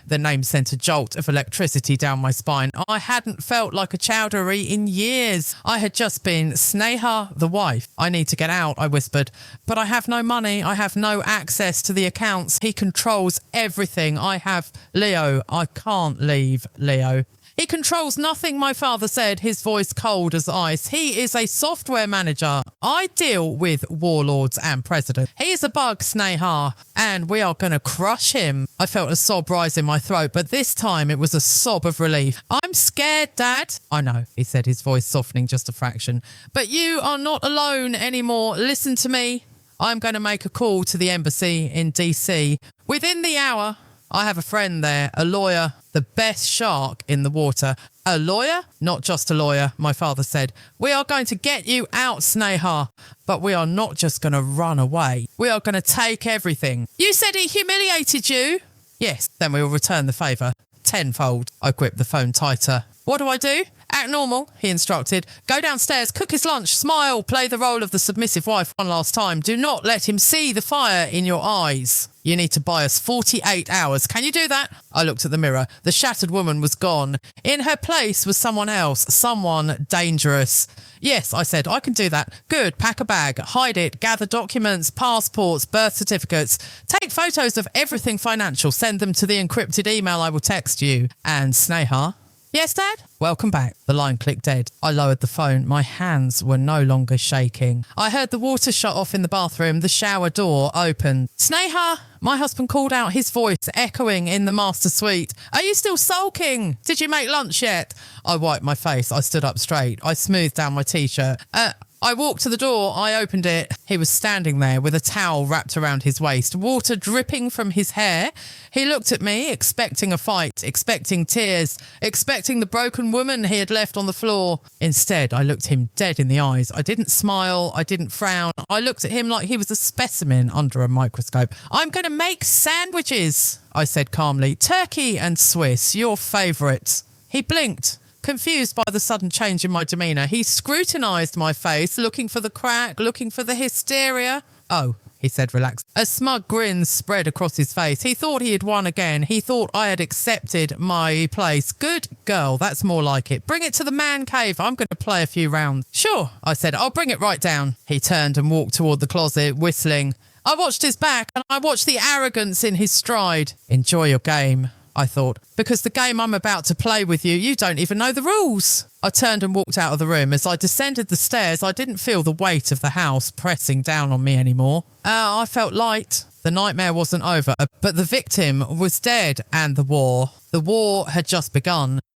The name sent a jolt of electricity down my spine. I hadn't felt like a chowdhury in years. I had just been Sneha, the wife. I need to get out, I whispered. But I have no money. I have no access to the accounts. He controls everything. I have Leo. I can't leave Leo. He controls nothing, my father said, his voice cold as ice. He is a software manager. I deal with warlords and presidents. He is a bug, Sneha, and we are going to crush him. I felt a sob rise in my throat, but this time it was a sob of relief. I'm scared, Dad. I know, he said, his voice softening just a fraction. But you are not alone anymore. Listen to me. I'm going to make a call to the embassy in DC. Within the hour, I have a friend there, a lawyer, the best shark in the water. A lawyer? Not just a lawyer, my father said. We are going to get you out, Sneha, but we are not just going to run away. We are going to take everything. You said he humiliated you? Yes, then we will return the favour. Tenfold. I gripped the phone tighter. What do I do? Act normal, he instructed. Go downstairs, cook his lunch, smile, play the role of the submissive wife one last time. Do not let him see the fire in your eyes. You need to buy us 48 hours. Can you do that? I looked at the mirror. The shattered woman was gone. In her place was someone else, someone dangerous. Yes, I said, I can do that. Good, pack a bag, hide it, gather documents, passports, birth certificates. Take photos of everything financial, send them to the encrypted email I will text you. And Sneha? Yes, Dad? Welcome back. The line clicked dead. I lowered the phone. My hands were no longer shaking. I heard the water shut off in the bathroom. The shower door opened. Sneha! My husband called out, his voice echoing in the master suite. Are you still sulking? Did you make lunch yet? I wiped my face. I stood up straight. I smoothed down my t-shirt. I walked to the door. I opened it. He was standing there with a towel wrapped around his waist, water dripping from his hair. He looked at me, expecting a fight, expecting tears, expecting the broken woman he had left on the floor. Instead, I looked him dead in the eyes. I didn't smile. I didn't frown. I looked at him like he was a specimen under a microscope. I'm going to make sandwiches, I said calmly. Turkey and Swiss, your favourites. He blinked. Confused by the sudden change in my demeanour, he scrutinised my face, looking for the crack, looking for the hysteria. Oh, he said, relaxed. A smug grin spread across his face. He thought he had won again. He thought I had accepted my place. Good girl, that's more like it. Bring it to the man cave. I'm going to play a few rounds. Sure, I said. I'll bring it right down. He turned and walked toward the closet, whistling. I watched his back and I watched the arrogance in his stride. Enjoy your game, I thought, because the game I'm about to play with you don't even know the rules. I turned and walked out of the room. As I descended the stairs, I didn't feel the weight of the house pressing down on me anymore. I felt light. The nightmare wasn't over, but the victim was dead and the war had just begun.